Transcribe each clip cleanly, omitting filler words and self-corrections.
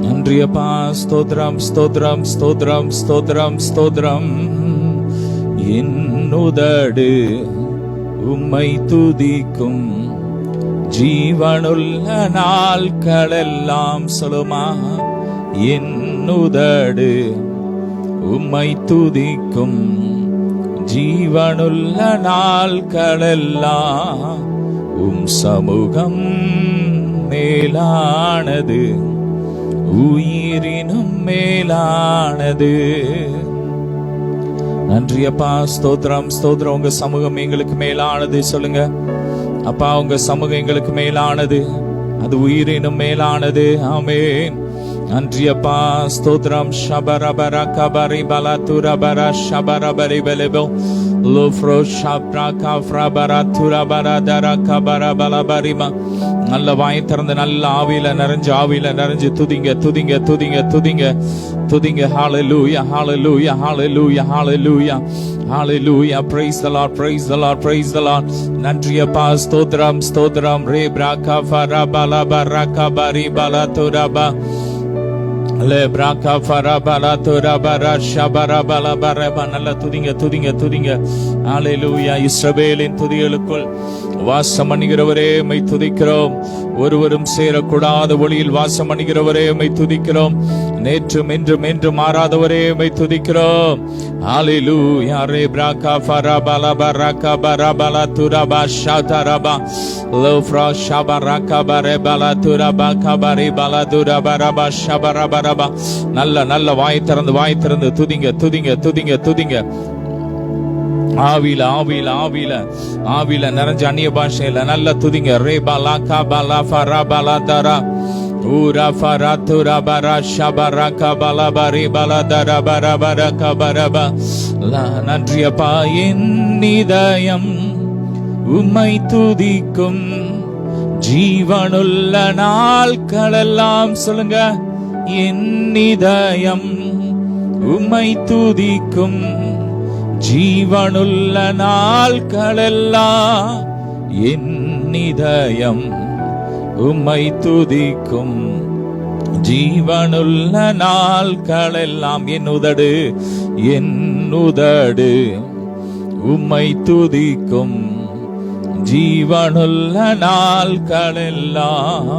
நன்றியப்பா. ஸ்தோத்ரம் ஸ்தோத்ரம் ஸ்தோத்ரம் ஸ்தோத்ரம் ஸ்தோத்ரம். என்னுதடு உம்மை துதிக்கும் ஜீவனுள்ள நாட்களெல்லாம். சொல்லுமா, என்னுதடு உம்மை துதிக்கும் ஜீவனுள்ள நாட்களெல்லாம். சமூகம் மேலானது, உயிரினும் மேலானது. நன்றியப்பா. ஸ்தோத்ரம் ஸ்தோத்ரம். உங்க சமூகம் எங்களுக்கு மேலானது. சொல்லுங்க அப்பா, உங்க சமூகம் எங்களுக்கு மேலானது, அது உயிரினும் மேலானது. ஆமென். நன்றியப்பா. ஸ்தோத்ரம். ஷபரபர கபரி பலதுரபர ஷபரபரி பலபோ லோஃப்ரோ ஷப்ரா கஃப்ரபர துரபர தர கபர பலபரிமா. நல்ல வாய் திறந்து நல்ல ஆவியில நிறைஞ்சு துதிங்க துதிங்க துதிங்க துதிங்க துதிங்க. ஹalleluya hallelujah hallelujah hallelujah hallelujah. praise the lord praise the lord praise the lord. நன்றியப்பா. ஸ்தோத்ரம் ஸ்தோத்ரம். ரே பிரகா ஃபரபல பரகா பரி பலதுரபா நல்ல துதிங்க துதிங்க துதிங்க. ஹalleluya. இஸ்ரவேலின் துதிகளுக்குள் வாசம் பண்ணுகிறவரே உம்மை துதிக்கிறோம். ஒருவரும் சேரக்கூடாத ஒளியில் வாசம் பண்ணுகிறவரே உம்மை துதிக்கிறோம். நேற்றும் என்றும் என்றும் மாறாதவரே உம்மை துதிக்கிறோம். ஹalleluya. ரே பிரகா ஃபரபல பரகா பரபல துரபா ஷதரபா லோஃப்ரா ஷபரகா பரபல துரபா கபரி பலதுரபரபா ஷபரபரபா. நல்ல நல்ல வாய் திறந்து துதிங்க துதிங்க துதிங்க துதிங்க. ஆவில ஆவில ஆவில ஆவில நிறைஞ்ச அந்நிய பாஷையில நல்ல துதிங்க. ரே பலா கபலா ஃபரபல தரா ஊரா ஃபரா துரபரா ஷபரா கபலா பரி பலதர பரபர கபரபா. நன்றியப்பா. என் இதயம் உம்மை துதிக்கும் ஜீவனுள்ள நாட்களெல்லாம். சொல்லுங்க, என் இதயம் உம்மை துதிக்கும் ஜீவனுள்ள நாட்களெல்லாம். என் இதயம் உம்மை துதிக்கும் ஜீவனுள்ள நாட்களெல்லாம். என் உதடு உம்மை துதிக்கும் ஜீவனுள்ள நாட்களெல்லாம்.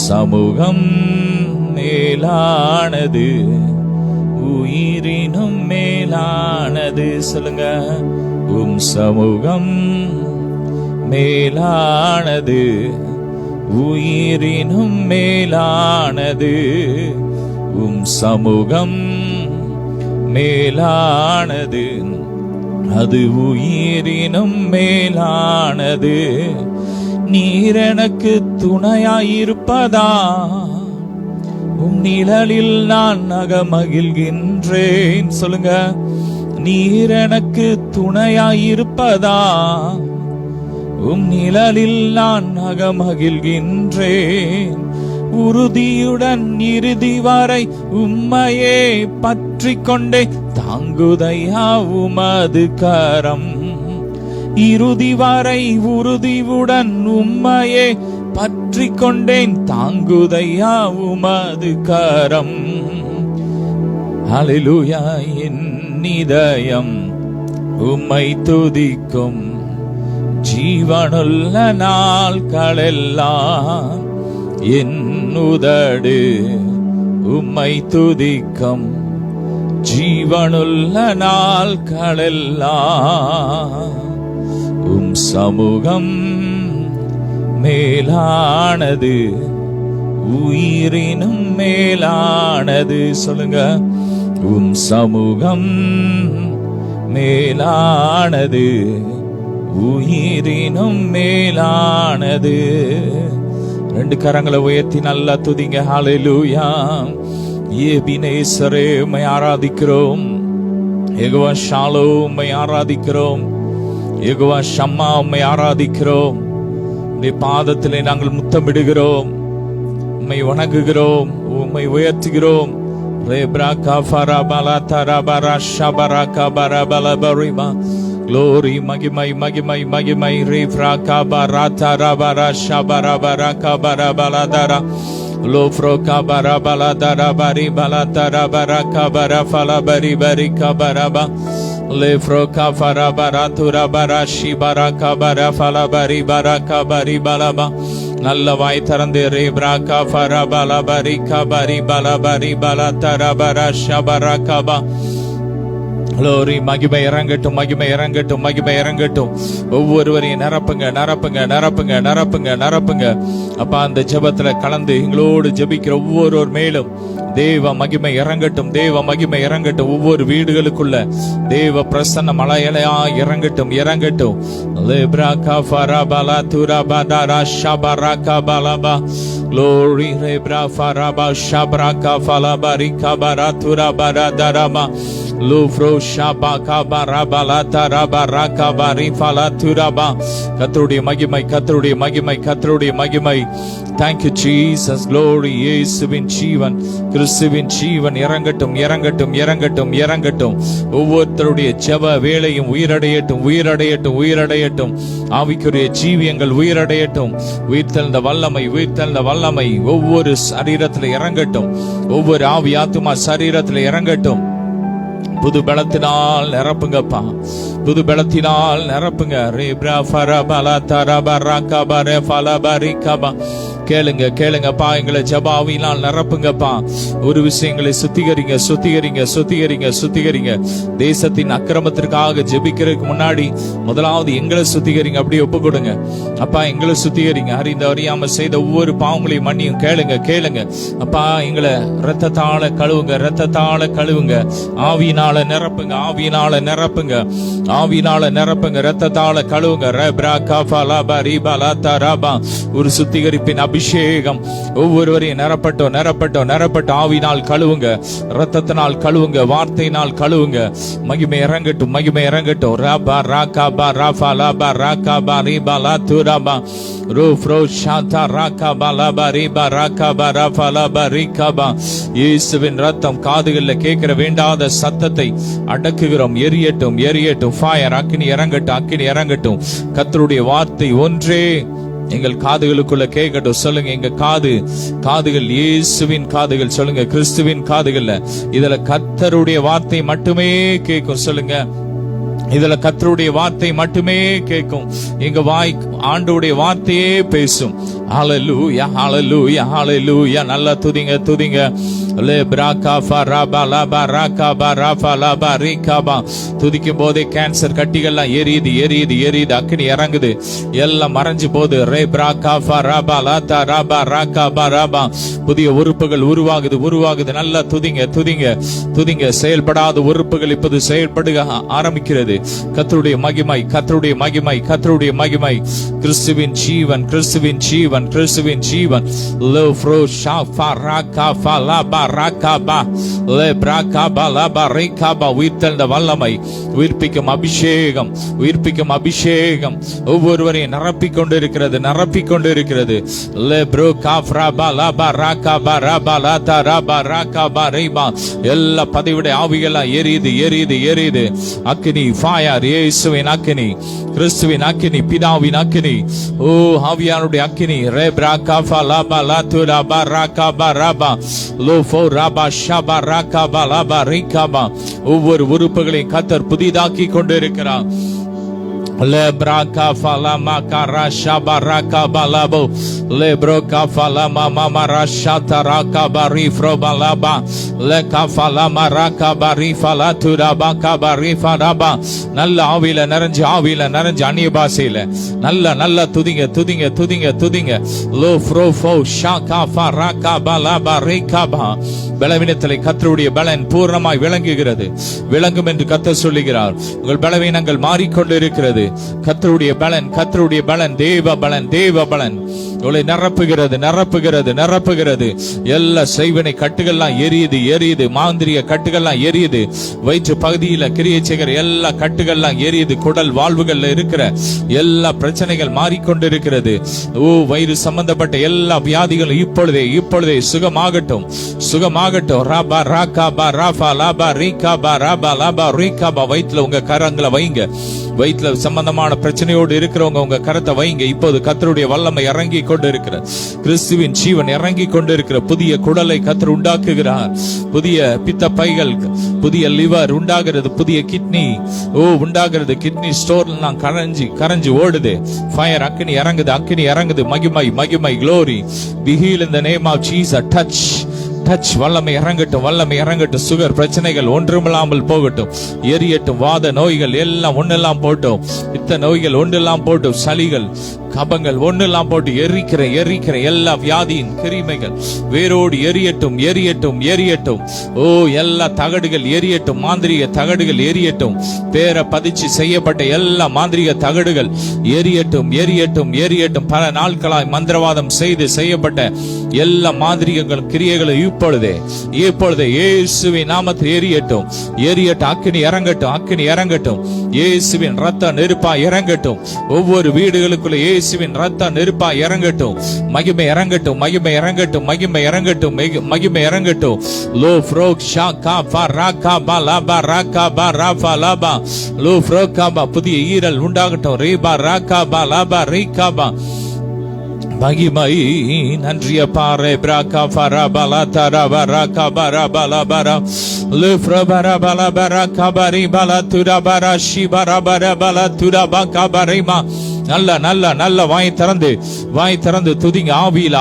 சமூகம் மேலானது, உயிரினும் மேலானது. சொல்லுங்க, சமூகம் மேலானது, உயிரினும் மேலானது. சமூகம் மேலானது, அது உயிரினும் மேலானது. நீர் எனக்கு துணையாயிருப்பதா, நிழலில் நான் அகமகிழ்கின்றேன். சொல்லுங்க, நீர் எனக்கு துணையாயிருப்பதா, நிழலில் நான் அகமகிழ்கின்றேன். உறுதியுடன் இறுதி வரை உம்மையே பற்றி கொண்டே தாங்குதையா உமது கரம். இறுதி வரை உறுதியுடன் உம்மையே பற்றி கொண்டேன் தாங்குதையா உமது கரம். ஹல்லேலூயா. என் இதயம் உம்மை துதிக்கும் ஜீவனுள்ள நாட்களெல்லாம். என் உதடு உம்மை துதிக்கும் ஜீவனுள்ள நாட்களெல்லாம். சமூகம் மேலானது, உயிரினும் மேலானது. சொல்லுங்க, சமூகம் மேலானது, உயிரினும் மேலானது. ரெண்டு கரங்களை உயர்த்தி நல்லா துதிங்க. ஹல்லேலூயா. எபினேசரே உம்மை ஆராதிக்கிறோம். யெகோவா ஷாலோம் உம்மை ஆராதிக்கிறோம். யெகோவா ஷம்மா உம்மை ஆராதிக்கிறோம். உம்முடைய பாதத்திலே நாங்கள் முத்தமிடுகிறோம், உம்மை வணங்குகிறோம், உம்மை உயர்த்துகிறோம். Glory, மகிமை மகிமை மகிமை. Rifra kabara tarabara shabarabara kabara baladara. Lofro kabara baladara bari baladara bara kabara fala bari bari kabaraba. Lefro kafara bara turabara shibara kabara fala bari bara kabari balaba. நல்ல வாய் திறந்து ரேப்ரா கஃபரா பலபரி கபரி பலபரி பலதரபர ஷபர கபா. Glory, மகிமை இறங்கட்டும், மகிமை இறங்கட்டும், மகிமை இறங்கட்டும். ஒவ்வொருவரையும் நிரப்புங்க நிரப்புங்க நிரப்புங்க நிரப்புங்க நிரப்புங்க. அப்பா, அந்த ஜெபத்துல கலந்து எங்களோடு ஜெபிக்கிற ஒவ்வொருவர் மேலும் தேவ மகிமை இறங்கட்டும், தேவ மகிமை இறங்கட்டும். ஒவ்வொரு வீடுகளுக்குள்ள தேவ பிரசன்ன மலையலையா இறங்கட்டும் இறங்கட்டும். லேப்ரா கஃபரா பலா துரபதரா ஷபரா கபலபா. Glory, லேப்ரா ஃபரபா ஷபரா கஃபலபரி கபரா துரபரா தரபா. Lufro shaba kabara balata rabara kabari falaturaba. கர்த்தருடைய மகிமை, கர்த்தருடைய மகிமை, கர்த்தருடைய மகிமை. Thank you Jesus. Glory. இயேசுவின் ஜீவன், கிறிஸ்துவின் ஜீவன் இறங்கட்டும் இறங்கட்டும் இறங்கட்டும் இறங்கட்டும். ஒவ்வொருத்தருடைய ஜெப வேளையும் உயிரடையட்டும் உயிரடையட்டும் உயிரடையட்டும். ஆவிக்குரிய ஜீவியங்கள் உயிரடையட்டும். உயிர்த்தெழுந்த வல்லமை, உயிர்த்தெழுந்த வல்லமை ஒவ்வொரு சரீரத்தில் இறங்கட்டும். ஒவ்வொரு ஆவி ஆத்துமா சரீரத்தில் இறங்கட்டும். புது பலத்தினால் நிரப்புங்கப்பா, புது பலத்தினால் நிரப்புங்க. ரேப்ரா ஃபரபலா தரபரா கபரே ஃபலபரி கபா. கேளுங்க கேளுங்கப்பா, எங்களை ஜெபாவினால் நிரப்புங்கப்பா. ஒரு விஷயங்களை சுத்திகரிங்க சுத்திகரிங்க சுத்திகரிங்க சுத்திகரிங்க. தேசத்தின் அக்கிரமத்திற்காக ஜெபிக்கிறதுக்கு முன்னாடி முதலாவது எங்களை சுத்திகரிங்க. அப்படியே ஒப்பு கொடுங்க அப்பா, எங்களை சுத்திகரிங்க. அறிந்த அறியாம செய்த ஒவ்வொரு பாவங்களையும் மன்னியும். கேளுங்க கேளுங்க அப்பா, எங்களை இரத்தத்தால கழுவுங்க, இரத்தத்தால கழுவுங்க. ஆவியினால நிரப்புங்க, ஆவியினால நிரப்புங்க, ஆவியினால நிரப்புங்க, இரத்தத்தால கழுவுங்க. ரப்ரா கஃபலா பரி பலா தரபா. ஒரு சுத்திகரிப்பின் அபிஷேகம் ஒவ்வொருவரையும் நிரப்பட்டோம் நிரப்பட்டோம் நிரப்பட்டோம். ஆவினால் கழுவுங்க, இரத்தத்தினால் கழுவுங்க, வார்த்தையினால் கழுவுங்க. மகிமை இறங்கட்டும், மகிமை இறங்கட்டும். ரபா ராகபா ரஃபலபா ராகபா ரிபலா துரபா. ரூஃப்ரோ ஷாதா ராகபா லபா ரிபா ராகபா ரஃபலபா ரிகபா. இயேசுவின் ரத்தம் காதுகளில் கேட்கிற வேண்டாத சத்தத்தை அடக்குகிறோம். எரியட்டும் எரியட்டும். ஃபயர், அக்கினி இறங்கட்டும், அக்கினி இறங்கட்டும். கர்த்தருடைய வார்த்தை ஒன்றே எங்கள் காதுகளுக்குள்ள கேட்கட்டும். சொல்லுங்க, எங்க காதுகள் இயேசுவின் காதுகள். சொல்லுங்க, கிறிஸ்துவின் காதுகள்ல. இதுல கர்த்தருடைய வார்த்தை மட்டுமே கேட்கும். சொல்லுங்க, இதுல கர்த்தருடைய வார்த்தை மட்டுமே கேட்கும். எங்க வாய் ஆண்டவருடைய வார்த்தையே பேசும். ஹalleluya ஹalleluya ஹalleluya. நல்லா துதிங்க துதிங்க. துதிக்கும் போதே கேன்சர் கட்டிகள்லாம் எரியுது எரியுது எரியுது. அக்கினி இறங்குது, எல்லாம் மறைஞ்சு போது. புதிய உறுப்புகள் உருவாகுது உருவாகுது. நல்லா துதிங்க துதிங்க துதிங்க. செயல்படாத உறுப்புகள் இப்போது செயல்படுக ஆரம்பிக்கிறது. கர்த்தருடைய மகிமை, கர்த்தருடைய மகிமை, கர்த்தருடைய மகிமை. கிறிஸ்துவின் ஜீவன், கிறிஸ்துவின் ஜீவன், கிறிஸ்துவின் ஜீவன். உயிர்த்தெழுந்த வல்லமை, உயிர்ப்பிக்கும் அபிஷேகம், உயிர்ப்பிக்கும் அபிஷேகம் ஒவ்வொருவரையும் நிரப்பிக் கொண்டிருக்கிறது நிரப்பிக் கொண்டிருக்கிறது. எல்லா பதிவுடைய ஆவிகளா எரியுது எரியுது எரியுது. அக்கினி, ஃபயர், இயேசுவின் அக்கினி, கிறிஸ்துவின் அக்கினி, பிதாவின் அக்கினி, ஓ ஆவியானுடைய அக்கினி. ரேப்ரா கஃபா லபா லதுரா பரகா பரபா லோஃபோ ரபா ஷபா ரகபா லபா ரிகபா. ஒவ்வொரு உறுப்புகளையும் கர்த்தர் புதிதாக்கி கொண்டிருக்கிறார். Lebra kafala makara shabaraka balabo lebro kafala mama marasha taraka barifro balaba le kafala maraka barifala turaba kabarifa raba. நல்ல ஆவியில நிறைஞ்சு, ஆவியில நிறைஞ்சு, அந்நிய பாஷையில நல்ல நல்ல துதிங்க துதிங்க துதிங்க துதிங்க. லோ ஃப்ரோ ஃபோ ஷாகா ஃபரகா பலபா ரிகபா. பலவீனத்திலே கர்த்தருடைய பலன் பூர்ணமாய் விளங்குகிறது, விளங்கும் என்று கர்த்தர் சொல்லுகிறார். உங்கள் பலவீனங்கள் மாறிக்கொண்டிருக்கிறது. கர்த்தருடைய பலன், கர்த்தருடைய பலன், தேவ பலன், தேவ பலன் உங்களை நிரப்புகிறது நிரப்புகிறது நிரப்புகிறது. எல்லா செய்வினை கட்டுகள்லாம் எரியுது எரியுது. மாந்திரிய கட்டுகள்லாம் எரியுது. வயிற்று பகுதியில கிரியை செய்கிற எல்லா கட்டுகள்லாம் எரியுது. குடல் வாழ்வுகள்ல இருக்கிற எல்லா பிரச்சனைகள் மாறிக்கொண்டிருக்கிறது. ஓ, வயிறு சம்பந்தப்பட்ட எல்லா வியாதிகளும் இப்பொழுதே இப்பொழுதே சுகமாகட்டும் சுகமாகட்டும். ராபா ராகா பா ராபா லாபா ரீகா பா ராபா லாபா ரீகா பா. வயிற்றுல உங்க கரங்களை வைங்க, வயிற்றுல சம்பந்தமான பிரச்சனையோடு இருக்கிறவங்க உங்க கரத்தை வைங்க. இப்போது கர்த்தருடைய வல்லமை இறங்கி கொண்டு இருக்கிற, கிறிஸ்துவின் ஜீவன் இறங்கி கொண்டு இருக்கிற புதிய குடலை கர்த்தர் உண்டாக்குகிறார். புதிய பித்த பைகள், புதிய லிவர் உண்டாகிறது, புதிய கிட்னி உண்டாகிறது. கிட்னி ஸ்டோர்ல கரைஞ்சு ஓடுது. ஃபயர் அக்கினி இறங்குது. மகிமை glory be healed in the name of Jesus. Touch வல்லமை இறங்கட்டும். சுகர் பிரச்சனைகள் ஒன்றுமில்லாமல் போகட்டும், எரியட்டும். வாத நோய்கள் எல்லாம் ஒன்னெல்லாம் போட்டோம், பித்த நோய்கள் ஒன்றெல்லாம் போட்டோம், சளிகள் கபங்கள் ஒன்னெல்லாம் போட்டு எரிக்கிற எல்லா வியாதியின் கிருமிகள் வேரோடு எரியட்டும். எல்லா தகடுகள் எரியட்டும், மாந்திரிக தகடுகள் எரியட்டும். பேர பதிச்சு செய்யப்பட்ட எல்லா மாந்திரிக தகடுகள் எரியட்டும். பல நாட்களாய் மந்திரவாதம் செய்யப்பட்ட எல்லா மாந்திரிகங்கள் கிரியைகளும் இப்பொழுதே இயேசுவின் நாமத்தில் எரியட்டும். அக்கினி இறங்கட்டும். இயேசுவின் ரத்த நெருப்பா இறங்கட்டும். ஒவ்வொரு வீடுகளுக்குள்ள இயேசுவின் ரத்த நெருப்பா இறங்கட்டும். மகிமை இறங்கட்டும். லோ ஃப்ரோக் ஷாகா ஃபராகா பலபா ராகா பராஃபா லபா லோ ஃப்ரோகா புதிய ஈரல் உண்டாகட்டும். ரீபா ராகா பலபா ரீகாபா மகிமை நன்றிய பாரே பிராகா ஃபரா பலா தரா பராகா பரா பலா பரா லுஃப்ரா பரா பலா பரா கபரி பலா துரா பரா ஷிபரா பரா பலா துரா பகா பரிமா. நல்ல வாய் திறந்து துதிங்க. ஆவியில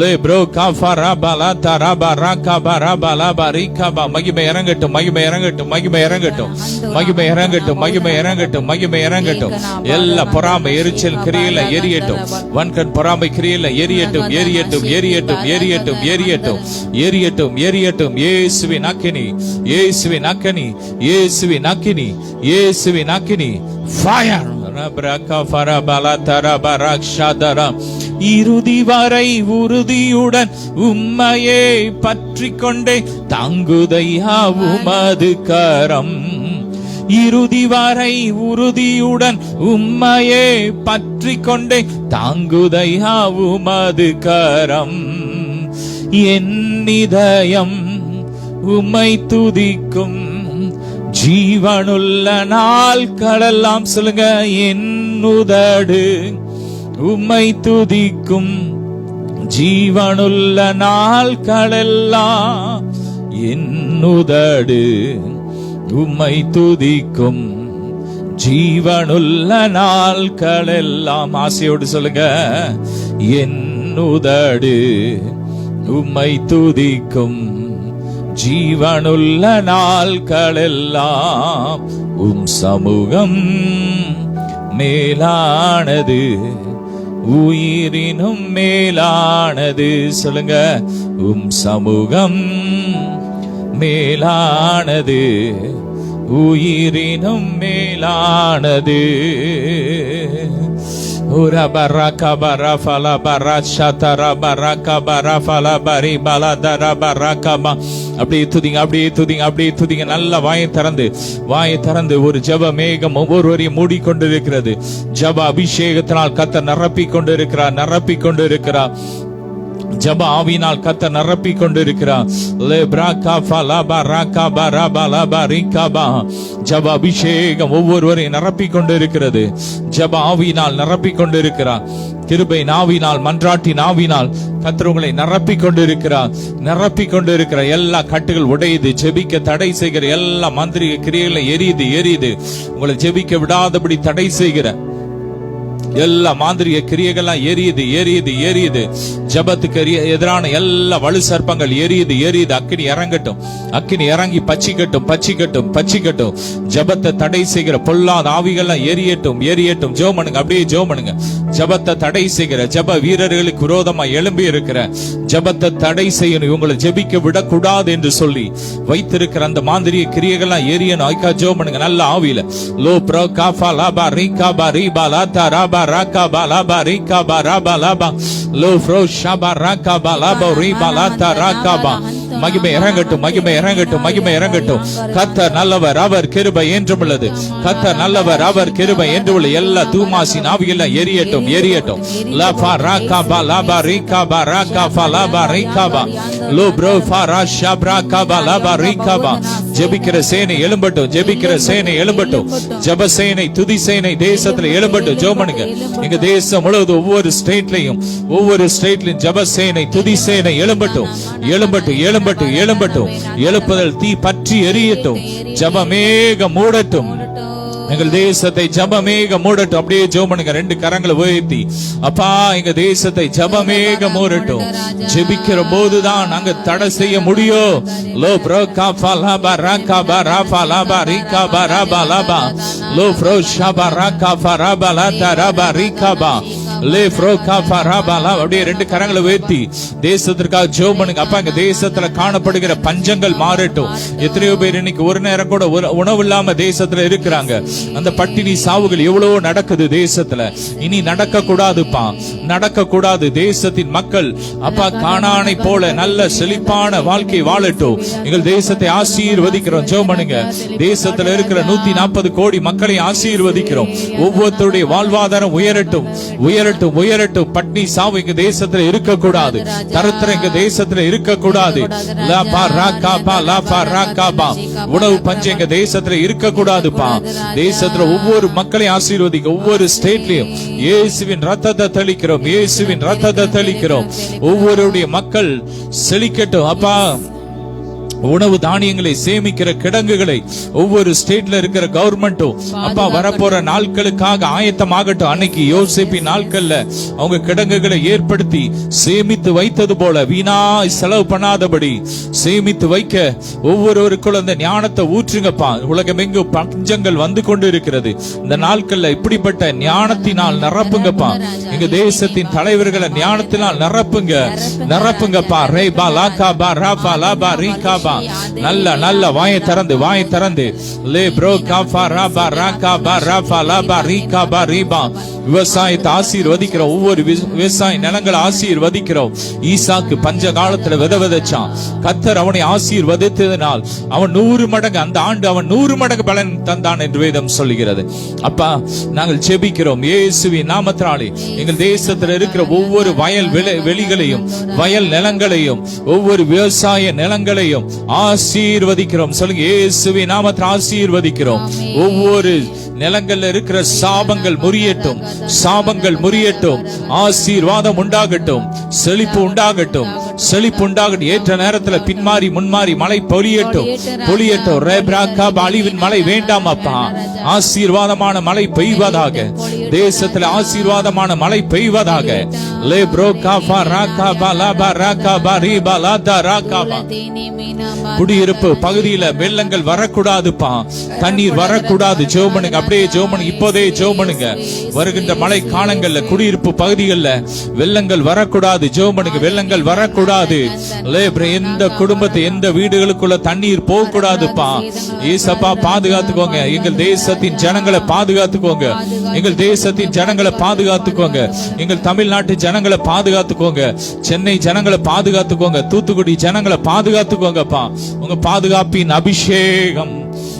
லே ப்ரோ கஃபரா பலா தரா பராகா பரா பலா பரிகா மகிமை இறங்கட்டும். எல்லா பொறாமை எரிச்சல் கிரியையில எரியட்டும். வன்கண் பொறாமை கிரியையில எரியட்டும். இயேசுவின் அக்கினி fire இறுதி வரை உறுதியுடன் உம்மையே பற்றி கொண்டே தாங்குதையா உமது கரம். இறுதி வரை உறுதியுடன் உம்மையே பற்றி கொண்டே தாங்குதையா உமது கரம். என் இதயம் உம்மை துதிக்கும், ஜீவனுள்ள நாட்களெல்லாம் சொல்லுங்க. என் உதடு உம்மை துதிக்கும், ஜீவனுள்ள நாட்களெல்லாம். என் உதடு உம்மை துதிக்கும், ஜீவனுள்ள நாட்களெல்லாம். ஆசையோடு சொல்லுங்க. என் உதடு உம்மை துதிக்கும், ஜீவனுள்ள நாட்களெல்லாம். சமூகம் மேலானது, உயிரினும் மேலானது. சொல்லுங்க. சமூகம் மேலானது, உயிரினும் மேலானது. அப்படியே துதிங்க. நல்ல வாயை திறந்து ஒரு ஜெப மேகம் ஒவ்வொருவரையும் மூடிக்கொண்டிருக்கிறது. ஜெப அபிஷேகத்தினால் கர்த்தர் நிரப்பிக் கொண்டிருக்கிறார். ஜப ஆவியினால் கர்த்தர் நிரப்பிக் கொண்டிருக்கிறார். ஜப அபிஷேகம் ஒவ்வொருவரையும் நிரப்பிக் கொண்டிருக்கிறது. ஜப ஆவியினால் நிரப்பிக் கொண்டிருக்கிறார். கிருபை நாவினால், மன்றாட்டி நாவினால் கர்த்தர் உங்களை நிரப்பிக் கொண்டிருக்கிற எல்லா கட்டுகள் உடையுது. ஜெபிக்க தடை செய்கிற எல்லா மந்திரிக கிரியைகளை எரியுது. உங்களை ஜெபிக்க விடாதபடி தடை செய்கிற எல்லா மாந்திரிக கிரியைகள்லாம் எரியுது. ஜபத்துக்கு எதிரான எல்லா வலு சர்ப்பங்கள் எரியுது. அக்கினி இறங்கி பச்சிக்கட்டும். ஜபத்தை தடை செய்கிற பொல்லாத ஆவிகள்லாம் எரியட்டும். ஜெபம் பண்ணுங்க. அப்படியே ஜெபம் பண்ணுங்க. ஜபத்தை தடை செய்கிற ஜப வீரர்களுக்கு விரோதமா எழும்பி இருக்கிற ஜபத்தை தடை செய்யணும், இவங்களை ஜெபிக்க விடக்கூடாது என்று சொல்லி வைத்திருக்கிற அந்த மாந்திரிக கிரியைகள்லாம் எரியணும். ஐக்கா ஜெபம் பண்ணுங்க. நல்ல ஆவியில லோ ப்ரோ காஃபா லாபா ரீகாபா ரீபா லாதா ராபா ராகாபா லாபா ரீகாபா ராபா லாபா லோ ஃப்ரோ ஷாபா ராகாபா லாபா ரீபா லாதா ராகாபா மகிமை இறங்கட்டும், மகிமை இறங்கட்டும், மகிமை இறங்கட்டும். கர்த்தர் நல்லவர், அவர் கிருபை என்றும் உள்ளது. கர்த்தர் நல்லவர், அவர் கிருபை என்றும் உள்ள எல்லா தூமாசின் ஆவியெல்லாம் எரியட்டும், எரியட்டும். லபா ராகபா லபா ரிகபா ராகபா லபா ரிகபா லோப்ரோ ஃபரா ஷப்ரா கபா லபா ரிகபா. ஜெபிக்கிற சேனை எழும்பட்டும், ஜெபிக்கிற சேனை எழும்பட்டும். ஜெப சேனை, துதி சேனை தேசத்துல எழும்பட்டும். ஜெபனுங்க எங்க தேசம் முழுவதும் ஒவ்வொரு ஸ்டேட்லயும் ஜெப சேனை, துதி சேனை எழும்பட்டும், எழும்பட்டும், எழும்பட்டும், எழும்பட்டும். எழுப்புதல் தீ பற்றி எரியட்டும். ஜெபமேக மூடட்டும் எங்கள் தேசத்தை, ஜெபமேக மூடட்டும். அப்படியே ஜெபனுங்க ரெண்டு கரங்களை உயர்த்தி, அப்பா எங்க தேசத்தை ஜெபமேக மூடட்டும். ஜெபிக்கிற போதுதான் அங்க தடை செய்ய முடியும். லோ ப்ரோ காஃபா லாபா ராகபா ராபா லாபா ரிகபா ராபா லாபா லோ ப்ரோ ஷபா ராகபா ராபா லாதா ராபா ரிகபா லே ப்ரோ காஃபா ராபா லா. அப்படியே ரெண்டு கரங்களை உயர்த்தி தேசத்திற்காக ஜெபம் பண்ணுங்க. அப்பா எங்க தேசத்துல காணப்படுகிற பஞ்சங்கள் மாறட்டும். எத்தனையோ பேர் இன்னைக்கு ஒரு நேரம் கூட உணவு இல்லாம தேசத்துல இருக்கிறாங்க. அந்த பட்டினி சாவுகள் எவ்வளவோ நடக்குது தேசத்துல. இனி நடக்க கூடாதுப்பா, நடக்க கூடாது. தேசத்தின் மக்கள் அப்பா கானானை போல நல்ல செழிப்பான வாழ்க்கை வாழட்டும். எங்கள் தேசத்தை ஆசீர்வதிக்கிறோம். ஜெபம் பண்ணுங்க. தேசத்துல இருக்கிற 140 கோடி மக்களை ஆசீர்வதிக்கிறோம். ஒவ்வொருத்தருடைய வாழ்வாதாரம் உயரட்டும், உயரட்டும், உயரட்டும். பட்டினி சாவு எங்க தேசத்துல இருக்க கூடாது. தரத்திர எங்க தேசத்துல இருக்க கூடாது. உணவு பஞ்சம் எங்க தேசத்துல இருக்க கூடாதுப்பா. தேசத்துல ஒவ்வொரு மக்களையும் ஆசீர்வதிக்க, ஒவ்வொரு ஸ்டேட்லயும் இயேசுவின் ரத்தத்தை தெளிக்கிறோம், இயேசுவின் ரத்தத்தை தெளிக்கிறோம். ஒவ்வொருடைய மக்கள் செழிக்கட்டும் அப்பா. உணவு தானியங்களை சேமிக்கிற கிடங்குகளை ஒவ்வொரு ஸ்டேட்ல இருக்கிற கவர்மெண்ட்டும் அப்பா வரப்போற நாட்களுக்காக ஆயத்தமாகட்டும். அன்னைக்கு யோசேப்பின் நாட்கள்ல அவங்க கிடங்குகளை ஏற்படுத்தி சேமித்து வைத்தது போல வீணா செலவு பண்ணாதபடி சேமித்து வைக்க ஒவ்வொருவருக்குள்ள அந்த ஞானத்தை ஊற்றுங்கப்பா. உலகமெங்கும் பஞ்சங்கள் வந்து கொண்டு இருக்கிறது. இந்த நாட்கள்ல இப்படிப்பட்ட ஞானத்தினால் நிரப்புங்கப்பா. எங்க தேசத்தின் தலைவர்களை ஞானத்தினால் நிரப்புங்க, நிரப்புங்கப்பா. ரேபா லாகபா ராபா லாபா ரிகபா. நல்ல நல்ல வாயை திறந்து, வாயை திறந்து லே ப்ரோ காஃபா ராபா ராகபா ராபா லாபா ரிகபா ரிபா. விவசாயத்தை ஆசீர்வதிக்கிறோம். ஒவ்வொரு விவசாய நிலங்களை ஆசீர்வதிக்கிறோம். ஈசாக்கு பஞ்ச காலத்துல விதைச்சான். கர்த்தர் அவனை ஆசீர்வதித்ததினால் அவன் 100 மடங்கு, அந்த ஆண்டு அவன் 100 மடங்கு பலன் தந்தான் என்று வேதம் சொல்லுகிறது. அப்பா நாங்கள் ஜெபிக்கிறோம் இயேசுவின் நாமத்தினாலே. எங்கள் தேசத்தில் இருக்கிற ஒவ்வொரு வயல் வெளிகளையும், வயல் நிலங்களையும், ஒவ்வொரு விவசாய நிலங்களையும் ஆசீர்வதிக்கிறோம். சொல்லுங்க, இயேசுவின் நாமத்தில் ஆசீர்வதிக்கிறோம். ஒவ்வொரு நிலங்கள்ல இருக்கிற சாபங்கள் முறியட்டும், சாபங்கள் முறியட்டும். ஆசீர்வாதம் உண்டாகட்டும், செழிப்பு உண்டாகட்டும், செழிப்பு உண்டாகட்டும். ஏற்ற நேரத்துல பின்மாறி முன்மாறி மழை பொழியட்டும், பொழியட்டும். ரேப்ராக்கா அழிவின் மழை வேண்டாம் அப்பா. ஆசீர்வாதமான மழை பெய்வதாக, தேசத்துல ஆசீர்வாதமான மழை பெய்வதாக. லே ப்ரோகா பா ராகா பா லாபா ராகா பா ரீபா லாதா ராகா பா. குடியிருப்பு பகுதியில வெள்ளங்கள் வரக்கூடாதுப்பா, தண்ணீர் வரக்கூடாது. ஜெபனுங்க, அப்படியே ஜெபனுங்க, இப்போதே ஜெபனுங்க. வருகின்ற மழை காலங்கள்ல குடியிருப்பு பகுதிகளில் வெள்ளங்கள் வரக்கூடாது. ஜெபனுங்க, வெள்ளங்கள் வரக்கூடாது. எந்த குடும்பத்தை, எந்த வீடுகளுக்குள்ள தண்ணீர் போக கூடாதுப்பா. ஏசப்பா பாதுகாத்துக்கோங்க. எங்கள் தேசத்தின் ஜனங்களை பாதுகாத்துக்கோங்க, எங்கள் தேசத்தின் ஜனங்களை பாதுகாத்துக்கோங்க, எங்கள் தமிழ்நாட்டு ஜனங்களை பாதுகாத்துக்கோங்க, சென்னை ஜனங்களை பாதுகாத்துக்கோங்க, தூத்துக்குடி ஜனங்களை பாதுகாத்துக்கோங்கப்பா. உங்க பாதுகாப்பின் அபிஷேகம்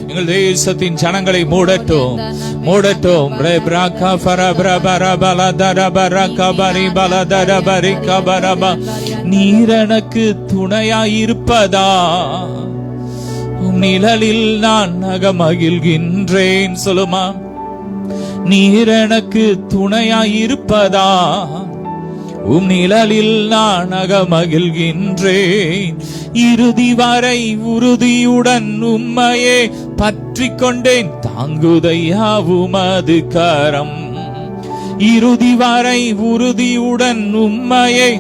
எங்கள் தேசத்தின் ஜனங்களை மூடட்டும், மூடட்டும். நீர் எனக்கு துணையாயிருப்பதா, நிழலில் நான் அகமகிழ்கின்றேன். சொல்லுமா, நீர் எனக்கு துணையாயிருப்பதா, நிழலில் நான் அகமகிழ்கின்றேன். இறுதி வரை உறுதியுடன் உம்மையே பற்றி கொண்டேன், தாங்குதையா உமது கரம். இறுதி வரை உறுதியுடன் உம்மையே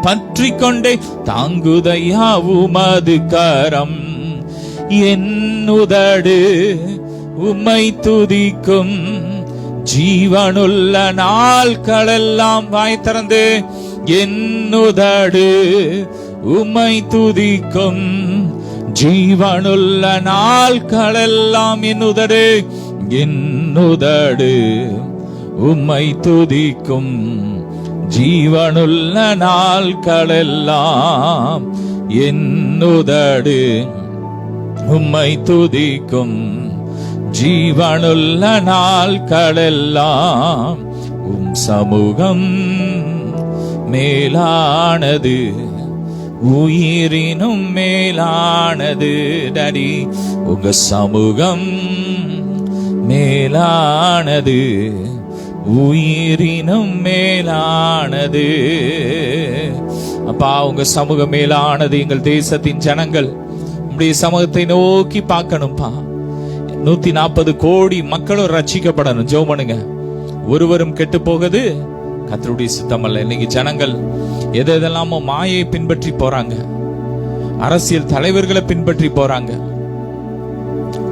பற்றி கொண்டேன், தாங்குதையா உமது கரம். என் உதடு உம்மை துதிக்கும், ஜீவனுள்ள நாட்களெல்லாம். வாய் திறந்து, என் உதடு உம்மை துதிக்கும், ஜீவனுள்ள நாட்களெல்லாம். என் உதடு, என் உதடு உம்மை துதிக்கும், ஜீவனுள்ள நாட்களெல்லாம். என் உதடு உம்மை துதிக்கும். ஜீவனுள்ள நாட்களெல்லாம் உம் சமூகம் மேலானது, உயிரினும் மேலானது. டாடி, உங்க சமூகம் மேலானது, உயிரினும் மேலானது. அப்பா, உங்க சமூகம் மேலானது. எங்கள் தேசத்தின் ஜனங்கள் உங்களுடைய சமூகத்தை நோக்கி பார்க்கணும்பா. 140 கோடி மக்களும் ரட்சிக்கப்படணும். ஜெபம் பண்ணுங்க. ஒருவரும் கெட்டு போகுது கர்த்தருடைய சித்தம் அல்ல. இன்னைக்கு ஜனங்கள் எதெல்லாமோ மாயை பின்பற்றி போறாங்க, அரசியல் தலைவர்களை பின்பற்றி போறாங்க.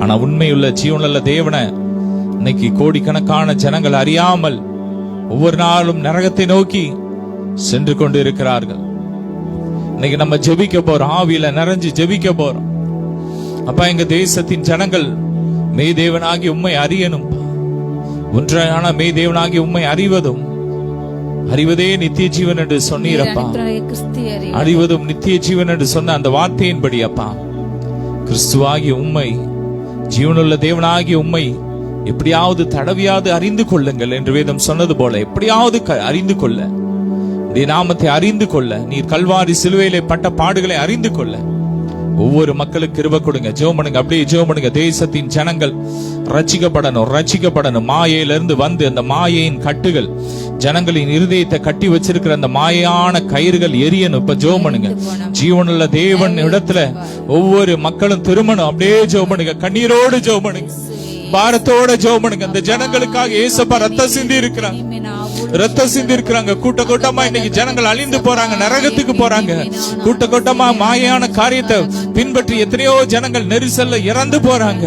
ஆனா உண்மையுள்ள ஜீவனுள்ள தேவனை இன்னைக்கு கோடிக்கணக்கான ஜனங்கள் அறியாமல் ஒவ்வொரு நாளும் நரகத்தை நோக்கி சென்று கொண்டு இருக்கிறார்கள். இன்னைக்கு நம்ம ஜெபிக்க போறோம், ஆவியில நிறைஞ்சு ஜெபிக்க போறோம். அப்பா, எங்க தேசத்தின் ஜனங்கள் மெய் தேவனாகி உம்மை அறியணும். ஒன்றான மெய் தேவனாகி உம்மை அறிவதே நித்திய ஜீவன் என்று சொன்னீரப்பா. அறிவதும் நித்திய ஜீவன் என்று சொன்ன அந்த வார்த்தையின்படி அப்பா, கிறிஸ்துவாகிய உம்மை, ஜீவனுள்ள தேவனாகிய உம்மை எப்படியாவது தடவியாவது அறிந்து கொள்ளுங்கள் என்று வேதம் சொன்னது போல எப்படியாவது அறிந்து கொள்ள, நாமத்தை அறிந்து கொள்ள, நீர் கல்வாரி சிலுவையிலே பட்ட பாடுகளை அறிந்து கொள்ள ஒவ்வொரு மக்களுக்கு கிருபை கொடுங்க. ஜெபம் பண்ணுங்க. அப்படியே ஜெபம் பண்ணுங்க. தேசத்தின் ஜனங்கள் ரட்சிக்கப்படணும். மாயையிலிருந்து வந்து அந்த மாயையின் கட்டுகள், ஜனங்களின் இருதயத்தை கட்டி வச்சிருக்கிற அந்த மாயான கயிறுகள் எரியணும். இப்ப ஜெபம் பண்ணுங்க. ஜீவனுள்ள தேவன் இடத்துல ஒவ்வொரு மக்களும் திரும்பணும். அப்படியே ஜெபம் பண்ணுங்க. கண்ணீரோடு ஜெபம் பண்ணுங்க. பாரத்தோட ஜெபம் பண்ணுங்க. அந்த ஜனங்களுக்காக ஏசப்பா ரத்தம் சிந்தி இருக்கிறாங்க. கூட்ட கூட்டமா இன்னைக்கு ஜனங்கள் அழிந்து போறாங்க, நரகத்துக்கு போறாங்க. கூட்ட கூட்டமா மாயான காரியத்தை பின்பற்றி எத்தனையோ ஜனங்கள் நெரிசல்ல இறந்து போறாங்க.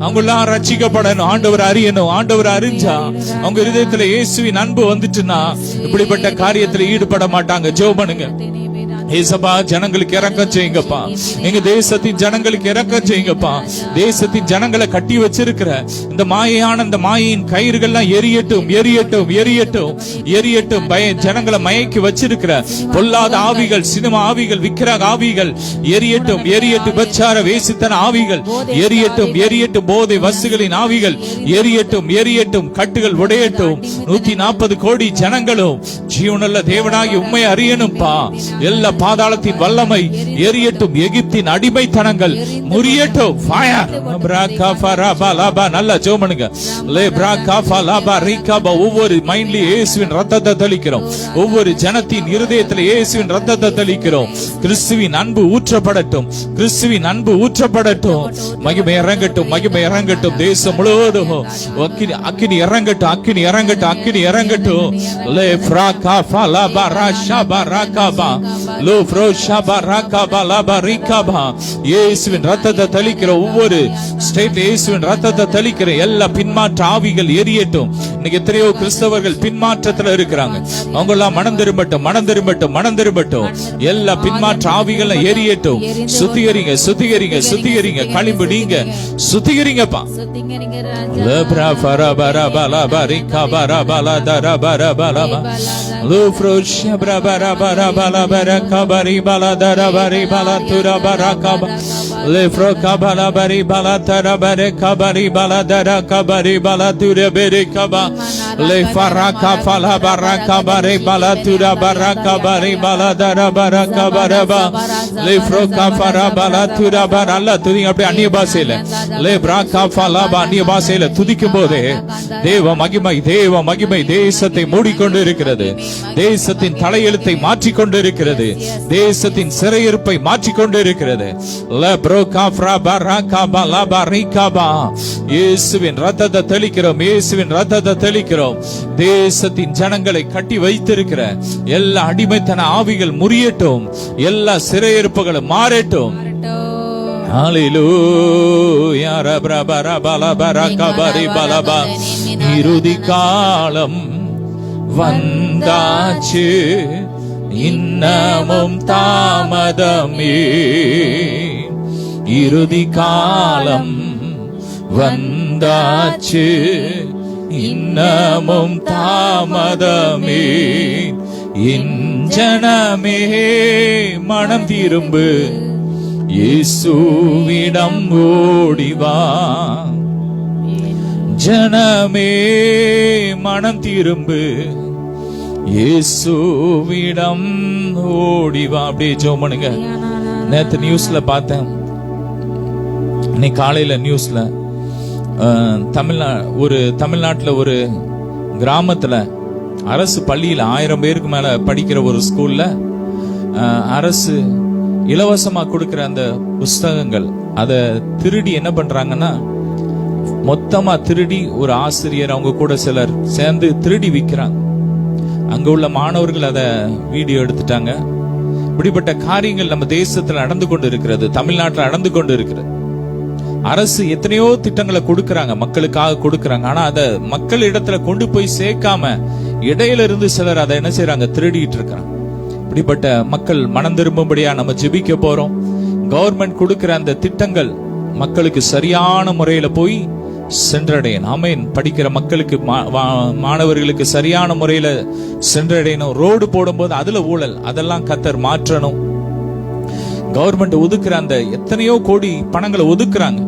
அவங்க எல்லாம் ரட்சிக்கப்படணும். ஆண்டவர் அறியணும். ஆண்டவர் அறிஞ்சா அவங்க இருதயத்துல இயேசுவின் அன்பு வந்துட்டுன்னா இப்படிப்பட்ட காரியத்துல ஈடுபட மாட்டாங்க. ஜெபம் பண்ணுங்க. ஏசப்பா, ஜனங்களுக்கு இரக்கம் செய்யுங்கப்பா. எங்க தேசத்தின் ஜனங்களுக்கு இரக்கம் செய்யுங்கப்பா. தேசத்தின் ஜனங்களை கட்டி வச்சிருக்கிற இந்த மாயையான இந்த மாயின் கயிறுகள்லாம் எரியட்டும். ஜனங்களை மயக்கி வச்சிருக்கிற பொல்லாத ஆவிகள், சினிமா ஆவிகள், விக்கிரக ஆவிகள் எரியட்டும். விபச்சார வேசித்தன ஆவிகள் எரியட்டும். போதை வஸ்துகளின் ஆவிகள் எரியட்டும். கட்டுகள் உடையட்டும். 140 கோடி ஜனங்களும் ஜீவனுள்ள தேவனாகி உண்மை அறியணும்பா. எல்லா பாதாளத்தின் வல்லமை எரியட்டும். எகிப்தின் அடிமைத்தனங்கள் முறியட்டும். நல்ல ஜெபம்ங்க. ஒவ்வொரு மைண்ட்லயும் இயேசுவின் ரத்தத்தை தெளிக்கிறோம். ஒவ்வொரு ஜனத்தின் இருதயத்தில் இயேசுவின் ரத்தத்தை தெளிக்கிறோம். கிறிஸ்துவின் அன்பு ஊற்றப்படட்டும். மகிமை இறங்கட்டும். தேசம் முழுவதும் அக்கினி இறங்கட்டும். இயேசுவின் ரத்தத்தை தெளிக்கிற ஒவ்வொரு ஸ்டேட், இயேசுவின் ரத்தத்தை தெளிக்கிற எல்லா பின்மாற்ற ஆவிகள் எரியட்டும். இன்னைக்கு எத்தனையோ கிறிஸ்தவர்கள் பின்மாற்றத்துல இருக்கிறாங்க. அவங்க எல்லாம் மனம் திரும்பட்டும். எல்லா பின்மாற்ற ஆவிகள் எரியட்டும். சுத்திகரிங்க. களிம்பு நீங்க சுத்திகரிங்கப்பா. அந்நிய பாஷையில துதிக்கும் போதே தேவ மகிமை தேசத்தை மூடிக்கொண்டு இருக்கிறது. தேசத்தின் தலையெழுத்தை மாற்றிக்கொண்டு இருக்கிறது. தேசத்தின் சிறையிருப்பை மாற்றிக்கொண்டு இருக்கிறது. இயேசுவின் ரத்தத்தை தெளிக்கிறோம். தேசத்தின் ஜனங்களை கட்டி வைத்திருக்கிற எல்லா அடிமைத்தன ஆவிகள் முறியட்டும். எல்லா சிறையிருப்புகளும் மாறட்டும். இறுதி காலம் வந்தாச்சு, இன்னமும் தாமதமே. இறுதி காலம் வந்தாச்சு, இன்னமும் தாமதமே. என் ஜனமே மனம் திரும்பு, இயேசுவிடம் ஓடிவா. ஜனமே மனம் திரும்பு, இயேசுவிடம் ஓடிவா. அப்படியே ஜெபம் பண்ணுங்க. நேத்து நியூஸ்ல பார்த்தேன், இன்னைக்கு காலையில நியூஸ்ல தமிழ்நாட்டுல ஒரு கிராமத்துல அரசு பள்ளியில 1000 பேருக்கு மேல படிக்கிற ஒரு ஸ்கூல்ல அரசு இலவசமா கொடுக்கிற அந்த புஸ்தகங்கள் அதை திருடி என்ன பண்றாங்கன்னா, மொத்தமா திருடி ஒரு ஆசிரியர் அவங்க கூட சிலர் சேர்ந்து திருடி விற்கிறாங்க. அங்க உள்ள மாணவர்கள் அதை வீடியோ எடுத்துட்டாங்க. இப்படிப்பட்ட காரியங்கள் நம்ம தேசத்துல நடந்து கொண்டு இருக்கிறது, தமிழ்நாட்டில் நடந்து கொண்டு இருக்கிறது. அரசு எத்தனையோ திட்டங்களை கொடுக்கறாங்க, மக்களுக்காக கொடுக்கறாங்க. ஆனா அதை மக்கள் இடத்துல கொண்டு போய் சேர்க்காம இடையில இருந்து சிலர் அதை என்ன செய்யறாங்க, திருடிட்டு இருக்காங்க. இப்படிப்பட்ட மக்கள் மனம் திரும்பும்படியா நம்ம ஜெபிக்க போறோம். கவர்மெண்ட் கொடுக்கிற அந்த திட்டங்கள் மக்களுக்கு சரியான முறையில போய் சென்றடையணும். ஆமென். படிக்கிற மக்களுக்கு, மாணவர்களுக்கு சரியான முறையில சென்றடையணும். ரோடு போடும்போது அதுல ஊழல், அதெல்லாம் கர்த்தர் மாற்றணும். கவர்மெண்ட் ஒதுக்குற அந்த எத்தனையோ கோடி பணங்களை ஒதுக்குறாங்க,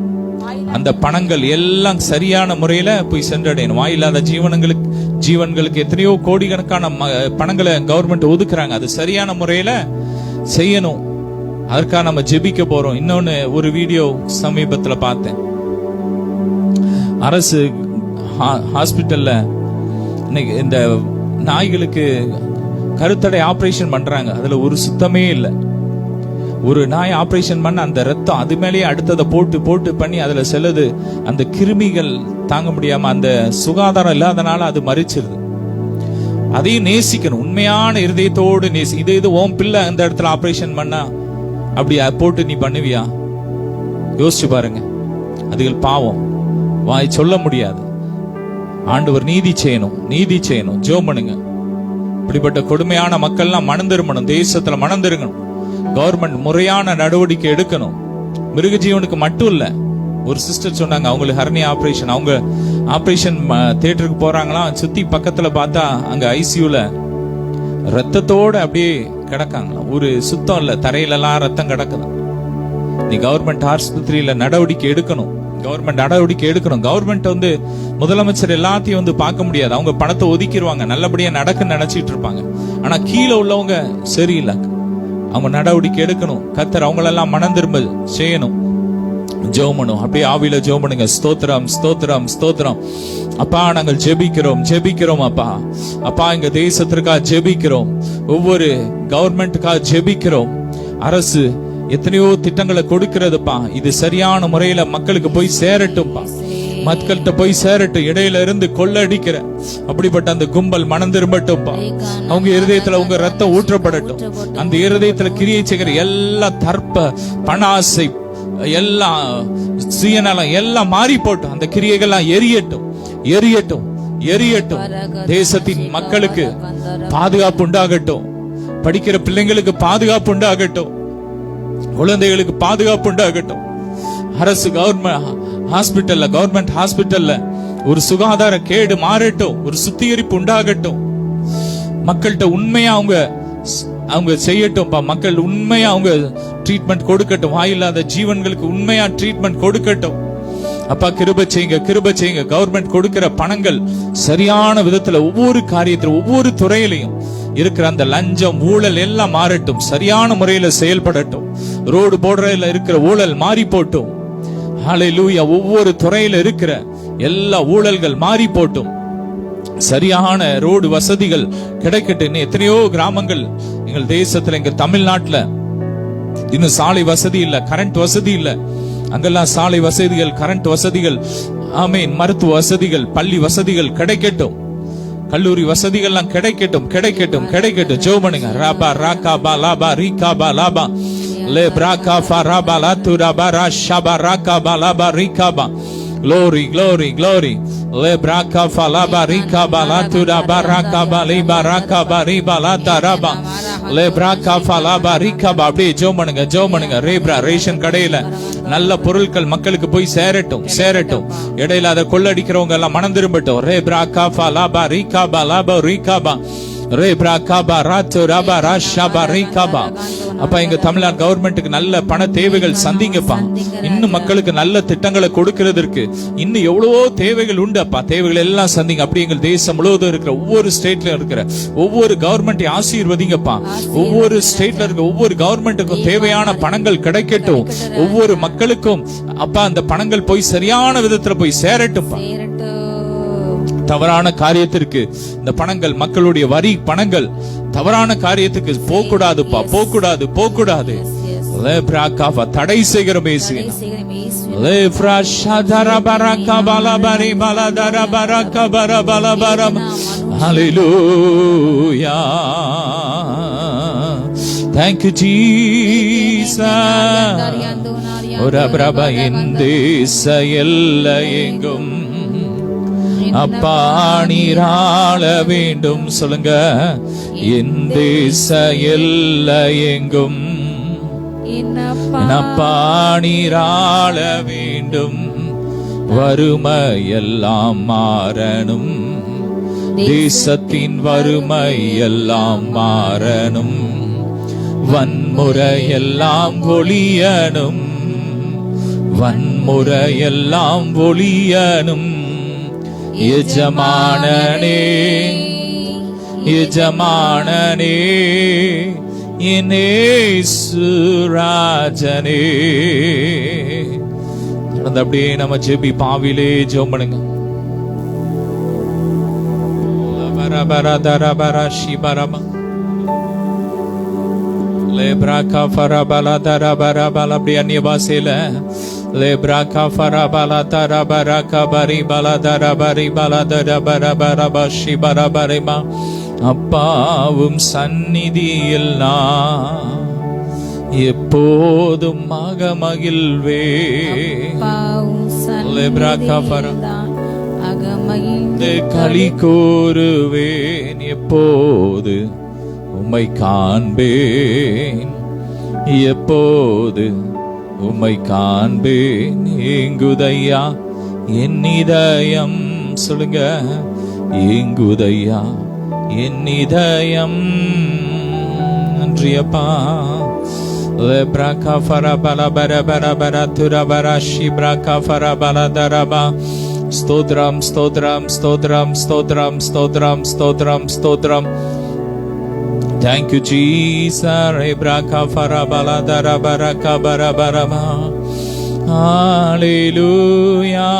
அந்த பணங்கள் எல்லாம் சரியான முறையில போய் சென்றடையணும். வாயில்லாத ஜீவன்களுக்கு எத்தனையோ கோடிக்கணக்கான பணங்களை கவர்மெண்ட் ஒதுக்குறாங்க, அது சரியான முறையில செய்யணும். அதற்காக நம்ம ஜெபிக்க போறோம். இன்னொன்னு ஒரு வீடியோ சமீபத்துல பார்த்தேன். அரசு ஹாஸ்பிட்டல்ல இன்னைக்கு இந்த நாய்களுக்கு கருத்தடை ஆபரேஷன் பண்றாங்க. அதுல ஒரு சுத்தமே இல்லை. ஒரு நாய் ஆபரேஷன் பண்ண அந்த ரத்தம் அது மேலேயே அடுத்ததை போட்டு போட்டு பண்ணி அதுல செல்லுது. அந்த கிருமிகள் தாங்க முடியாம அந்த சுகாதாரம் இல்லாதனால அது மரிச்சிருது. அதையும் நேசிக்கணும், உண்மையான இருதயத்தோடு நேசி. இது ஓம் பிள்ளை அந்த இடத்துல ஆபரேஷன் பண்ணா அப்படி போட்டு நீ பண்ணுவியா? யோசிச்சு பாருங்க. அதுகள் பாவம், வாய் சொல்ல முடியாது. ஆண்டவர் நீதி செய்யணும், நீதி செய்யணும். ஜெபம் பண்ணுங்க. இப்படிப்பட்ட கொடுமையான மக்கள்லாம் மனம் திரும்பணும், தேசத்துல மனம் திரும்பணும். கவர்மெண்ட் முறையான நடவடிக்கை எடுக்கணும். மிருக ஜீவனுக்கு மட்டும் இல்ல. ஒரு சிஸ்டர் சொன்னாங்க, அவங்களுக்கு ஹர்னியா ஆபரேஷன், அவங்க ஆபரேஷன் தியேட்டருக்கு போறாங்களாம். சுத்தி பக்கத்துல பார்த்தா அங்க ஐசியூல ரத்தத்தோட அப்படியே கிடக்காங்களாம். ஒரு சுத்தம் இல்ல, தரையில எல்லாம் ரத்தம் கிடக்குது. நீ கவர்மெண்ட் ஆஸ்பத்திரியில நடவடிக்கை எடுக்கணும், கவர்மெண்ட் நடவடிக்கை எடுக்கணும். கவர்மெண்ட் முதலமைச்சர் எல்லாத்தையும் பார்க்க முடியாது. அவங்க பணத்தை ஒதுக்கிடுவாங்க, நல்லபடியா நடக்குன்னு நினைச்சிட்டு இருப்பாங்க. ஆனா கீழே உள்ளவங்க சரியில்லை, அவங்க நடவடிக்கை எடுக்கணும். கர்த்தர் அவங்களெல்லாம் மனம் திரும்ப செய்யணும். ஜெபம் அப்படியே ஆவியில ஜெபம் பண்ணுங்க. ஸ்தோத்திரம், ஸ்தோத்திரம், ஸ்தோத்திரம். அப்பா, நாங்கள் ஜெபிக்கிறோம் அப்பா. அப்பா, எங்க தேசத்திற்காக ஜெபிக்கிறோம், ஒவ்வொரு கவர்மெண்ட்டுக்காக ஜெபிக்கிறோம். அரசு எத்தனையோ திட்டங்களை கொடுக்கிறதுப்பா, இது சரியான முறையில மக்களுக்கு போய் சேரட்டும்பா, மக்கள்கிட்ட போய் சேரட்டும். இடையில இருந்து கொள்ளடிக்கிற அப்படிப்பட்ட அந்த கும்பல் மனம் திரும்பட்டும்பா. அவங்க இருதயத்துல உங்க ரத்தம் ஊற்றப்படட்டும். அந்த இருதயத்துல கிரியை செய்கிற எல்லா தர்ப்ப பண ஆசை எல்லாம் சுயநலம் எல்லாம் மாறி போட்டும். அந்த கிரியைகள்லாம் எரியட்டும், எரியட்டும், எரியட்டும். தேசத்தின் மக்களுக்கு பாதுகாப்பு உண்டாகட்டும், படிக்கிற பிள்ளைங்களுக்கு பாதுகாப்பு உண்டாகட்டும், குழந்தைகளுக்கு பாதுகாப்பு உண்டாகட்டும். அரசு கவர்மெண்ட் ஹாஸ்பிட்டல்ல ஒரு சுகாதார கேடு மாறட்டும், ஒரு சுத்திகரிப்பு உண்டாகட்டும். மக்கள்கிட்ட உண்மையா அவங்க செய்யட்டும். மக்கள் உண்மையா அவங்க ட்ரீட்மெண்ட் கொடுக்கட்டும். வாயில்லாத ஜீவன்களுக்கு உண்மையா ட்ரீட்மெண்ட் கொடுக்கட்டும். அப்பா, கிருபை செய்யுங்க. கவர்மெண்ட் கொடுக்கிற பணங்கள் சரியான விதத்துல ஒவ்வொரு காரியத்திலும் ஒவ்வொரு துறையிலையும் இருக்கிற அந்த லஞ்சம் ஊழல் எல்லாம் மாறட்டும், சரியான முறையில செயல்படட்டும். ரோடு போடுறதுல இருக்கிற ஊழல் மாறி போட்டும். ஹல்லேலூயா. ஒவ்வொரு துறையில இருக்கிற எல்லா ஊழல்கள் மாறி போட்டும். சரியான ரோடு வசதிகள் கிடைக்கட்டும். எத்தனையோ கிராமங்கள் எங்கள் தேசத்துல, எங்க தமிழ்நாட்டுல இன்னும் சாலை வசதி இல்ல, கரண்ட் வசதி இல்ல. அங்கெல்லாம் சாலை வசதிகள், கரண்ட் வசதிகள், ஆமீன், மருத்துவ வசதிகள், பள்ளி வசதிகள் கிடைக்கட்டும். கல்லூரி வசதிகள்லாம் கிடைக்கட்டும். ஜெபம் பண்ணுங்க. ராபா ராகாபா லாபா ரீகாபா லாபா லே பிராகா ஃபராபா லாதுராபா ராஷபா ராகாபா லாபா ரீகாபா. Glory, glory, glory. Le braka falaba rikaba laturaba rakaba liba rakaba riba lataraba. Le braka falaba rikaba. அப்படியே ஜெபம் பண்ணுங்க. ரேஷன் கடையில நல்ல பொருட்கள் மக்களுக்கு போய் சேரட்டும். இடையில அதை கொள்ளடிக்கிறவங்க எல்லாம் மனம் திரும்பட்டும். ரே braka falaba rikaba laba rikaba. அப்பா எங்க தமிழ்நாடு கவர்மெண்ட்டுக்கு நல்ல பண தேவைகள் சந்திங்கப்பா. இன்னும் மக்களுக்கு நல்ல திட்டங்களை கொடுக்கிறதுக்கு இன்னும் எவ்வளவோ தேவைகள் உண்டு அப்பா. தேவைகள் எல்லாம் சந்திங்க. அப்படி எங்கள் தேசம் முழுவதும் இருக்கிற ஒவ்வொரு ஸ்டேட்ல இருக்கிற ஒவ்வொரு கவர்மெண்ட் ஆசீர்வதிங்கப்பா. ஒவ்வொரு ஸ்டேட்ல இருக்க ஒவ்வொரு கவர்மெண்ட்டுக்கும் தேவையான பணங்கள் கிடைக்கட்டும். ஒவ்வொரு மக்களுக்கும் அப்பா அந்த பணங்கள் போய் சரியான விதத்துல போய் சேரட்டும்பா. தவறான காரியத்திற்கு இந்த பணங்கள், மக்களுடைய வரி பணங்கள் தவறான காரியத்துக்கு போகக்கூடாதுப்பா. போகக்கூடாது. தடை செய்கிற ஹல்லேலூயா. Thank you Jesus. ஒரு பிரபா என் தேச எல்லை எங்கும் அப்பா நீராள வேண்டும். சொல்லுங்க. என் தேச எல்லை எங்கும் அப்பா நீராள வேண்டும். வறுமை எல்லாம் மாறணும். தேசத்தின் வறுமை எல்லாம் மாறணும். வன்முறை எல்லாம் ஒழியணும். வன்முறை எல்லாம் ஒழியணும். எஜமானனே என் இயேசு ராஜனே. அப்படியே நம்ம ஜெபி பாவிலே ஜெபம் பண்ணுங்க. அப்படி அந்நிய பாஷையில அப்பாவும் சந்நிதியில் நான் எப்போதும் மகிழ்வே. களி கூறுவேன். எப்போது உம்மை காண்பேன். எப்போது உம்மை காண்பேன். ஏங்குதையா என் இதயம். சொல்லுங்க. ஏங்குதையா என் இதயம். நன்றியப்பா. ஸ்தோத்ரம் ஸ்தோத்ரம் ஸ்தோத்ரம் ஸ்தோத்ரம் ஸ்தோத்ரம் ஸ்தோத்ரம் ஸ்தோத்ரம். Thank you Jesus. Ebraka farabala darabara barabara. Hallelujah.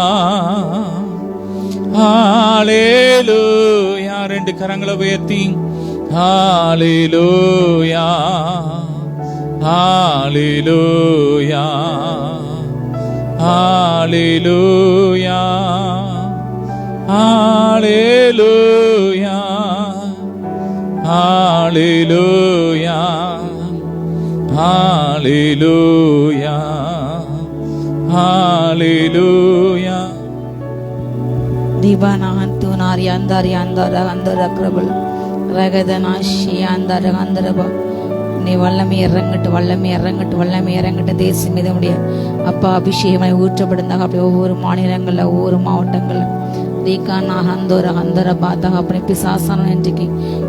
Hallelujah. ரெண்டு கரங்களை உயர்த்தி Hallelujah. Hallelujah. Hallelujah. Hallelujah. Hallelujah. Hallelujah. Hallelujah. Dibana antunari andari andara andara krabal ragadana shi andara andaraba. நீ வல்லமை இறங்கட்டு தேசம் மீது உடைய அப்பா அபிஷேகமாய் ஊற்றப்படுந்தாக. அப்படி ஒவ்வொரு மாநிலங்களில் ஒவ்வொரு மாவட்டங்களில் ரீகானா ஹந்தோர ஹந்தர பார்த்தாக. அப்படி பிசாசான இன்றைக்கு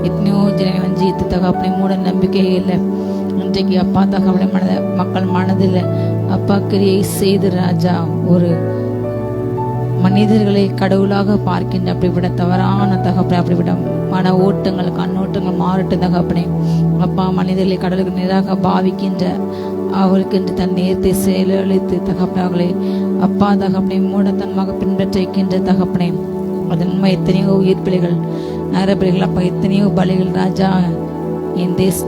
எத்தனையோ ஜனங்கள் வஞ்சித்ததாக. அப்படி மூட நம்பிக்கை இல்லை இன்றைக்கு அப்பா தாக. அப்படி மக்கள் மனதில் அப்பா கிரியை செய்து ராஜா ஒரு மனிதர்களை கடவுளாக பார்க்கின்ற அப்படிப்பட்ட தவறான தகப்பனே, அப்படிப்பட்ட மன ஓட்டங்கள் கண்ணோட்டங்கள் மாறட்டு தகப்பனே. அப்பா மனிதர்களை கடவுளுக்கு நேராக பாவிக்கின்ற அவளுக்கு என்று தன் நேரத்தை செயலளித்து தகப்பனே அவர்களை அப்பா தகப்பனை மூடத்தனமாக பின்பற்ற வைக்கின்ற தகப்பனே. அதன் உண்மை எத்தனையோ உயிர் பிள்ளைகள் நகர பிள்ளைகள் அப்பா எத்தனையோ பலிகள் ராஜா. என் தேச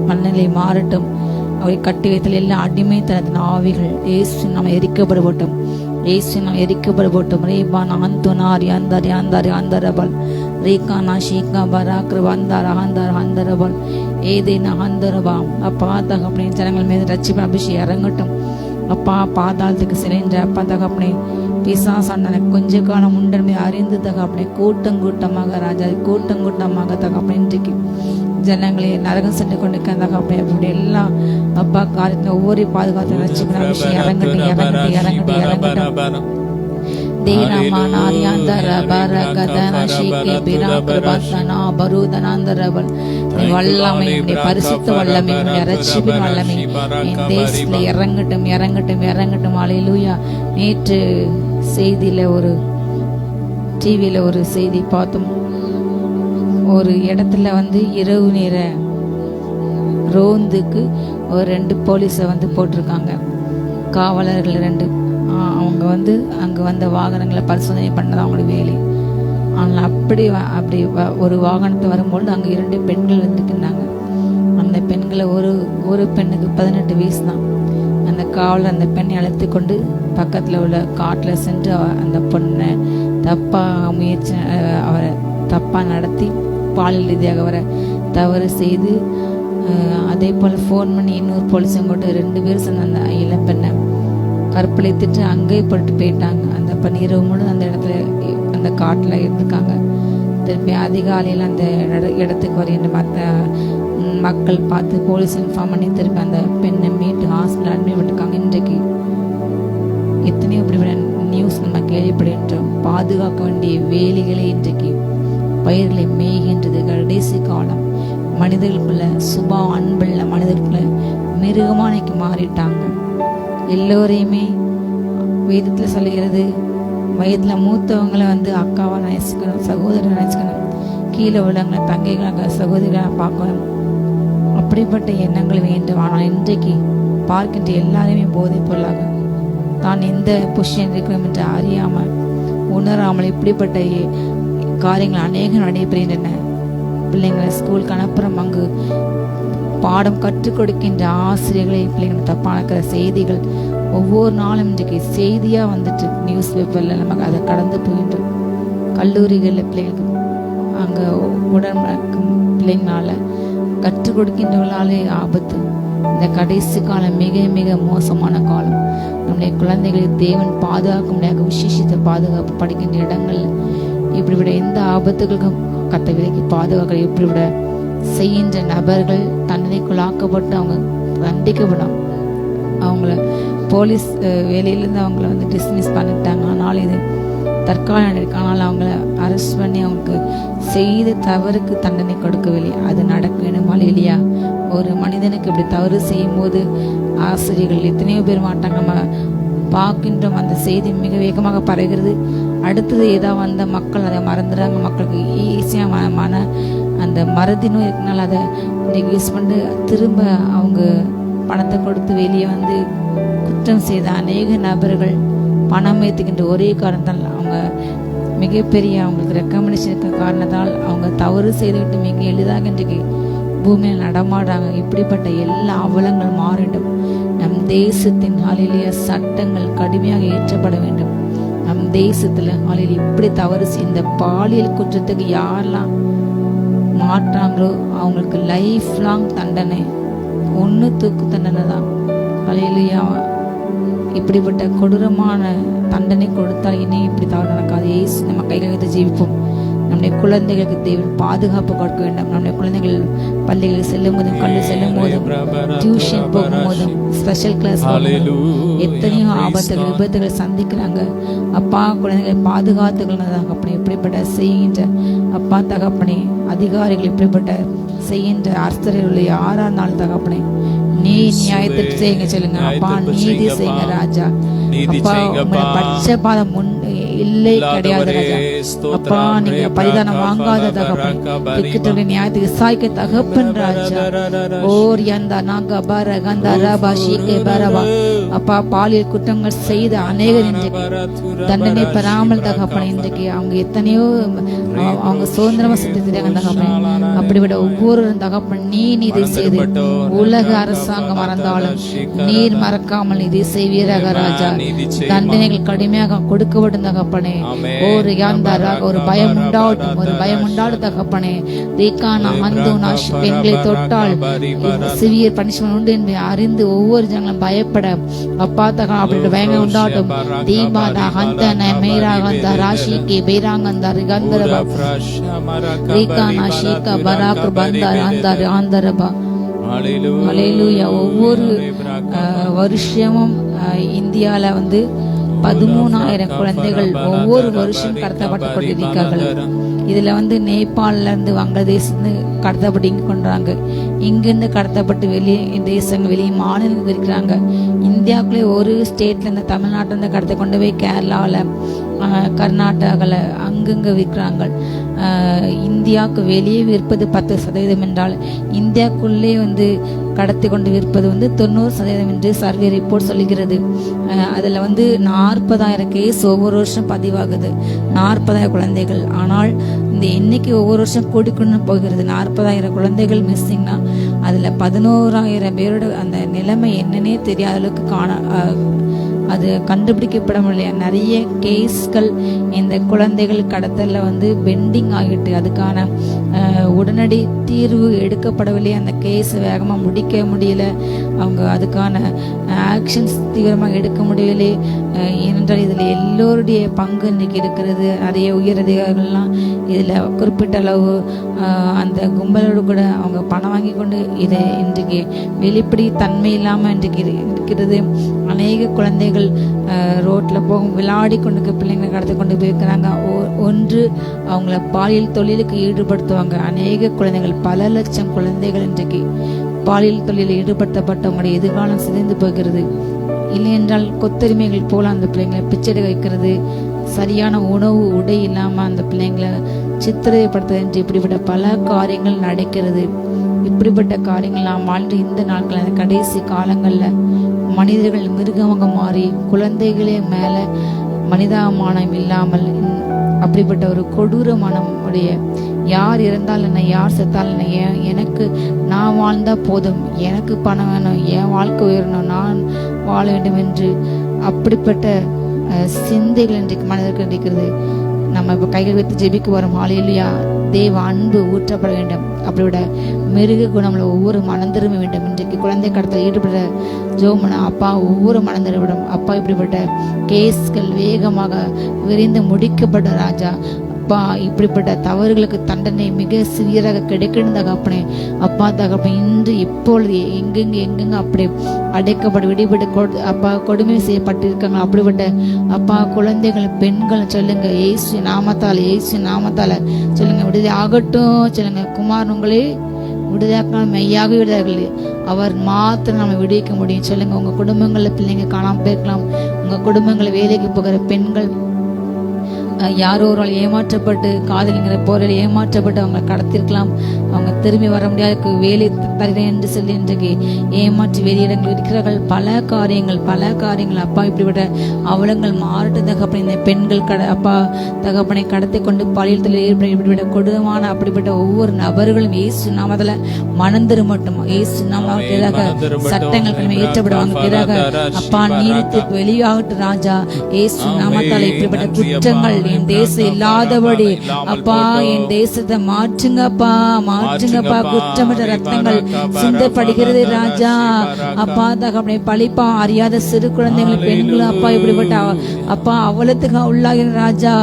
மனநிலை மாறட்டும். அவரை கட்டி வைத்தல் எல்லா அடிமைத்தனத்தின் ஆவிகள் இயேசு நாம் எரிக்கப்படுவோட்டும். இயேசு நாம் எரிக்கப்படுவோட்டும். ரேபான் அந்துனாரி அந்தரி அந்தரி அந்தரபல் ரேகானா ஷீகா பராக்ரு வந்தார் அகந்தார் அந்தரபல் ஏதேனா அந்தரபாம். அப்பா தகப்பனே ஜனங்கள் மீது ரட்சிப்பு அபிஷேகம் இறங்கட்டும். அப்பா பாதாளத்துக்கு சிலைன்ற அப்பா தகப்பனே பிசாசான கொஞ்ச காலம் உண்டன்மை அறிந்து தகப்பனே கூட்டமாக ராஜா கூட்டமாக தகப்பனே இன்றைக்கு ஜனங்களை நரகம் சென்று கொண்டு தகப்பனே அப்படி எல்லாம் அப்பா காரியத்தில் ஒவ்வொரு பாதுகாத்து ரட்சிப்பு அபிஷேகம் இறங்கட்டும். வல்லமை, பரிசுத்த வல்லமை, ரட்சிப்பின் வல்லமை என் தேசத்துல இறங்கட்டும் இறங்கட்டும் இறங்கட்டும். அல்லேலூயா. நேற்று செய்தியில ஒரு டிவியில ஒரு செய்தி பார்த்தோம். ஒரு இடத்துல வந்து இரவு நேர ரோந்துக்கு ஒரு 2 போலீஸை வந்து போட்டிருக்காங்க, காவலர்கள் 2. அவங்க வந்து அங்கே வந்த வாகனங்களை பரிசோதனை பண்ணது அவங்களோட வேலை. ஆனால் அப்படி ஒரு வாகனத்தை வரும்பொழுது அங்கே 2 பெண்கள் வந்துருக்குறாங்க. அந்த பெண்களை ஒரு பெண்ணுக்கு 18 வயசு தான். அந்த காவலர் அந்த பெண்ணை அழைத்து கொண்டு பக்கத்தில் உள்ள காட்டில் சென்று அந்த பொண்ணை அவரை தப்பாக நடத்தி பாலியல் ரீதியாக அவரை தவறு செய்து, அதே போல் ஃபோன் பண்ணி இன்னொரு போலீஸும் கொண்டு 2 பேர் சேர்ந்து அந்த இளம்பெண்ணை கற்பழித்துட்டு அங்கே போயிட்டாங்க. அந்த பெண் இரவு முழு அந்த இடத்துல அந்த காட்டில் இருந்திருக்காங்க. திருப்பி அதிகாலையில் அந்த இடத்துக்கு வருகின்ற மற்ற மக்கள் பார்த்து போலீஸ் இன்ஃபார்ம் பண்ணி திருப்பி அந்த பெண்ணை மீட்டு ஹாஸ்பிட்டல் அட்மிட் பண்ணிருக்காங்க. இன்றைக்கு எத்தனையோ இப்படி நியூஸ் நம்ம கேள்விப்படுகின்றோம். பாதுகாக்க வேண்டிய வேலைகளை இன்றைக்கு பயிர்களை மேய்கின்றது. கடைசி காலம். மனிதர்களுக்குள்ள சுபா அன்புள்ள மனிதர்களுக்குள்ள மிருகமானைக்கு மாறிட்டாங்க. எல்லோரையுமே வேதத்தில் சொல்லுகிறது, வயதில் மூத்தவங்களை வந்து அக்காவை நினைச்சுக்கணும், சகோதரரை நினைச்சுக்கணும், கீழே உள்ளவங்களை தங்கைகளாக சகோதரிகளாக பார்க்கணும். அப்படிப்பட்ட எண்ணங்கள் வேண்டும். ஆனால் இன்றைக்கு பார்க்கின்ற எல்லாருமே போதைப் பொருளாக தான் எந்த பொசிஷன் இருக்கிறோம் என்று அறியாமல் உணராமல் இப்படிப்பட்ட காரியங்கள் அநேகம் நடைபெறுகின்றன. பிள்ளைங்களை ஸ்கூலுக்கு அனுப்புறம், அங்கு பாடம் கற்றுக் கொடுக்கின்ற ஆசிரியர்களை பிள்ளைங்களுக்கு தப்பான செய்திகள் ஒவ்வொரு நாளும் இன்றைக்கு செய்தியாக வந்துட்டு நியூஸ் பேப்பரில் நமக்கு அதை கடந்து போகின்றோம். கல்லூரிகளில் பிள்ளைங்களுக்கு அங்கே உடன்படும் பிள்ளைங்களால கற்றுக் கொடுக்கின்றவர்களாலே ஆபத்து. இந்த கடைசி காலம் மிக மிக மோசமான காலம். நம்முடைய குழந்தைகளை தேவன் பாதுகாக்க முடியாத விசேஷித்த பாதுகாப்பு படிக்கின்ற இடங்கள் இப்படிவிட எந்த ஆபத்துகளுக்கும் கத்த விலைக்கு பாதுகாக்க இப்படிவிட செய்கின்ற நபர்கள் தண்டனைக்குள்ளாக்கப்பட்டு அவங்க தண்டிக்கப்படும். அவங்கள போலீஸ் வேலையிலேருந்து அவங்கள வந்து டிஸ்மிஸ் பண்ணிட்டாங்க. ஆனால் இது தற்காலிக இருக்கு. ஆனால் அவங்கள அரெஸ்ட் பண்ணி அவங்களுக்கு செய்த தவறுக்கு தண்டனை கொடுக்கவில்லை. அது நடக்க வேணும். இல்லையா? ஒரு மனிதனுக்கு இப்படி தவறு செய்யும் போது ஆசிரியர்கள் எத்தனையோ பேர் மாட்டாங்க. நம்ம பார்க்கின்றோம், அந்த செய்தி மிக வேகமாக பரவுகிறது. அடுத்தது ஏதாவது வந்த மக்கள் அதை மறந்துடுறாங்க. மக்களுக்கு ஈஸியாக அந்த மறதி நோய் இருக்கனால அதை இன்றைக்கு யூஸ் பண்ணிட்டு திரும்ப அவங்க பணத்தை கொடுத்து வெளியே வந்து குற்றம் செய்த அநேக நபர்கள் பணம் ஏற்றுக்கின்ற ஒரே காரணத்தால் அவங்க மிகப்பெரிய அவங்களுக்கு ரெக்கமெண்டேஷன் இருக்க காரணத்தால் அவங்க தவறு செய்துவிட்டு மிக எளிதாக இன்றைக்கு பூமியில் நடமாடுறாங்க. இப்படிப்பட்ட எல்லா அவலங்கள் மாறிடும். நம் தேசத்தின் ஹல்லேலூயா சட்டங்கள் கடுமையாக ஏற்றப்பட வேண்டும். நம் தேசத்துல ஹல்லேலூயா இப்படி தவறு இந்த பாலியல் குற்றத்துக்கு யாரெல்லாம் மாற்றாங்களோ அவங்களுக்கு லைஃப் லாங் தண்டனை, ஒன்று தூக்கு தண்டனை தான். ஹல்லேலூயா. இப்படிப்பட்ட கொடூரமான தண்டனை கொடுத்தால் இனி இப்படி தவறு நடக்காது. ஏசு நம்ம கைகளை ஜீவிப்போம். நம்முடைய குழந்தைகளுக்கு தேவன் பாதுகாப்பு கொடுக்க வேண்டும். நம்முடைய குழந்தைகள் பள்ளிகளுக்கு செல்லும் போதும், கல்வி செல்லும் போதும், டியூஷன் போகும் போதும், ஸ்பெஷல் கிளாஸ் எத்தனையோ ஆபத்துகள் விபத்துகள் சந்திக்கிறாங்க. அப்பா குழந்தைகளை பாதுகாத்துக்கொள்ள தகப்பனே. இப்படிப்பட்ட செய்கின்ற அப்பா தகப்பனே, அதிகாரிகள் இப்படிப்பட்ட செய்கின்ற அரசர்கள் யாரா இருந்தாலும் தகப்பனே, நீ நியாயத்தை செய்யுங்க சொல்லுங்க. அப்பா நீதி செய்யுங்க ராஜா. அப்பா உங்களை பட்சபாதம் இல்லை கிடையாது ராஜா. அப்பா நீங்க பரிதானம் வாங்காத தகப்பன், நியாயத்துக்கு சாய்க்க தகப்பன் ராஜா. ஓர் யந்தா நாங்க பர கந்தா ரபா ஷீகே பரவா. அப்பா பாலியல் குற்றங்கள் செய்த அநேகர் இன்றைக்கு தண்டனை பெறாமல் தகப்பன். இன்றைக்கு அவங்க எத்தனையோ அவங்க சுதந்திரமா செஞ்சிருக்காங்க தகப்பன். அப்படிப்பட்ட ஒவ்வொரு தகப்பன் நீதி செய்து உலக அரசாங்கம் மறந்தாலும் நீர் மறக்காமல் நீதி செய்வீராக ராஜா. தண்டனைகள் கடுமையாக கொடுக்கப்படும் தகப்பனே. ஒரு யாந்தாராக ஒரு பயம் உண்டாட்டும், ஒரு பயம் உண்டாடும் தகப்பனே. ரீகானா அந்தோனா எங்களை தொட்டால் சிவியர் பனிஷ்மெண்ட் உண்டு என்பதை அறிந்து ஒவ்வொரு ஜனங்களும் பயப்பட அப்பா தக அப்படின்ற பயங்க உண்டாட்டும். தீபாதா ஹந்தன மேராகந்த ராஷிகே பேராங்கந்த ரிகந்தரபா ரீகானா ஷீகா பராக் பந்தார் ஆந்தார் ஆந்தரபா. ஹல்லேலூயா. ஒவ்வொரு வருஷமும் இந்தியாவில் வந்து 13,000 குழந்தைகள் ஒவ்வொரு வருஷம் கடத்தப்பட்டு கொண்டிருக்கிறார்கள். இதுல நேபாளில இருந்து வங்கதேசத்து கடத்தப்பட்டு இங்க கொண்டாங்க, இங்கிருந்து கடத்தப்பட்டு வெளியே தேசங்கள் வெளியே மாநிலங்கள் இருக்கிறாங்க. இந்தியாவுக்குள்ளே ஒரு ஸ்டேட்ல இருந்து தமிழ்நாட்டில இருந்து கடத்த கொண்டு போய் கேரளாவில், கர்நாடகாவில் அங்கங்க விற்கிறாங்க. இந்தியாவுக்கு வெளியே விற்பது 10% என்றால் இந்தியாவுக்குள்ளே கடத்தி கொண்டு விற்பது 90% என்று சர்வே ரிப்போர்ட் சொல்லுகிறது. அதில் 40,000 கேஸ் ஒவ்வொரு வருஷம் பதிவாகுது, 40,000 குழந்தைகள். ஆனால் இந்த எண்ணிக்கை ஒவ்வொரு வருஷம் கூடிக்கொண்டு போகிறது. 40,000 குழந்தைகள் மிஸ்ஸிங்னா அதில் 11,000 பேரோட அந்த நிலைமை என்னன்னே தெரியாத அளவுக்கு அது கண்டுபிடிக்கப்பட முடியல. நிறைய கேஸ்கள் இந்த குழந்தைகள் கடத்தல பெண்டிங் ஆகிட்டு, அதுக்கான உடனடி தீர்வு எடுக்கப்படவில்லை. அந்த கேஸ் வேகமாக முடிக்க முடியல, அவங்க அதுக்கான ஆக்ஷன்ஸ் தீவிரமாக எடுக்க முடியவில்லை. ஏனென்றால் இதில் எல்லோருடைய பங்கு இன்னைக்கு இருக்கிறது. நிறைய உயர் அதிகாரிகள்லாம் இதில் குறிப்பிட்ட அளவு அந்த கும்பலோடு கூட அவங்க பணம் வாங்கி கொண்டு இதை இன்றைக்கு வெளிப்படை தன்மை இல்லாமல் இன்றைக்கு இருக்கிறது. அநேக குழந்தைகள் ரோட்ல போகும் விளையாடி கொண்டு பிள்ளைங்களை கடத்தி கொண்டு போயிருக்கிறாங்க. ஒன்று அவங்கள பாலியல் தொழிலுக்கு ஈடுபடுத்துவாங்க. அநேக குழந்தைகள், பல லட்சம் குழந்தைகள் இன்றைக்கு பாலியல் தொழிலில் ஈடுபடுத்தப்பட்டவங்களுடைய எதிர்காலம் சிதைந்து போகிறது. இல்லை என்றால் கொத்தரிமைகள் போல அந்த பிள்ளைங்களை பிச்சை வைக்கிறது, சரியான உணவு உடை இல்லாம அந்த பிள்ளைங்களை சித்திரைப்படுத்துறது என்று இப்படிப்பட்ட பல காரியங்கள் நடக்கிறது. இப்படிப்பட்ட காரியங்கள் நாம் வாழ்ந்து இந்த நாட்கள் கடைசி காலங்கள்ல மனிதர்கள் மிருகமாக மாறி குழந்தைகளே மேல மனிதாபிமானம் இல்லாமல் அப்படிப்பட்ட ஒரு கொடூரமானம் உடைய, யார் இறந்தால் என்ன, யார் செத்தால் என்ன, எனக்கு நான் வாழ்ந்தா போதும், எனக்கு பணம் வேணும், என் வாழ்க்கை உயரணும், நான் வாழ வேண்டும் என்று அப்படிப்பட்ட சிந்தைகள் இன்றைக்கு மனிதர்கள் இருக்கிறது. நம்ம இப்போ கைகள் வைத்து ஜெபிக்கு வரும். ஹல்லேலூயா. தேவ அன்பு ஊற்றப்பட வேண்டும். அப்படியோட மிருக குணம்ல ஒவ்வொரு மனம் திரும்ப வேண்டும். இன்றைக்கு குழந்தை கடத்தல் ஈடுபட ஜோமனா அப்பா ஒவ்வொரு மனம் திரும்பிடும். அப்பா இப்படிப்பட்ட கேஸ்கள் வேகமாக விரைந்து முடிக்கப்பட்ட ராஜா அப்பா, இப்படிப்பட்ட தவறுகளுக்கு தண்டனை மிக சிறியராக கிடைக்கணும் தகப்பனே. அப்பா தகப்பன் இன்று இப்பொழுது எங்கெங்க அப்படி அடைக்கப்பட விடுபட்டு அப்பா கொடுமை செய்யப்பட்டிருக்காங்க. அப்படிப்பட்ட அப்பா குழந்தைகள், பெண்கள் சொல்லுங்க, இயேசு நாமத்தால, இயேசு நாமத்தால சொல்லுங்க, விடுதலை ஆகட்டும் சொல்லுங்க. குமார் உங்களே விடுதலைக்கான மெய்யாக விடுதார்கள், அவர் மாத்திரம் நம்ம விடுவிக்க முடியும் சொல்லுங்க. உங்க குடும்பங்கள்ல பிள்ளைங்க காணாம போயிருக்கலாம். உங்க குடும்பங்களை வேலைக்கு போகிற பெண்கள் யாரோ ஒரு ஏமாற்றப்பட்டு காதலிங்கிற போரில் ஏமாற்றப்பட்டு அவங்க கடத்திருக்கலாம். அவங்க திரும்பி வர முடியாத வேலை தருகிறேன் என்று சொல்லி இன்றைக்கு ஏமாற்றி வெளியிடங்கள் இருக்கிறார்கள். பல காரியங்கள் அப்பா இப்படிப்பட்ட அவலங்கள் மாறட்டு தகப்பனை. இந்த பெண்கள் அப்பா தகப்பனை கடத்தி கொண்டு பாலியல் தொழில் இப்படிப்பட்ட கொடுமான அப்படிப்பட்ட ஒவ்வொரு நபர்களும் இயேசு நாமத்துல மனந்திரு மட்டும் இயேசு நாமத்துக்கு எதிராக சட்டங்கள் ஏற்றப்படுவாங்க. எதிராக அப்பா நீதித்து வெளியாகட்டும் ராஜா. இயேசு நாமத்தால இப்படிப்பட்ட குற்றங்கள் என் தேசம் இல்லாதபடி அப்பா என் தேசத்தை மாற்றுங்கப்பா. குற்றமற்ற ரத்தங்கள் சிந்தப்படுகிறது ராஜா. அப்பா தகப்பனை பழிப்பா அறியாத சிறு குழந்தைகள், பெண்களும் அப்பா இப்படிப்பட்ட அப்பா அவலத்துக்கு உள்ளாகிற ராஜா.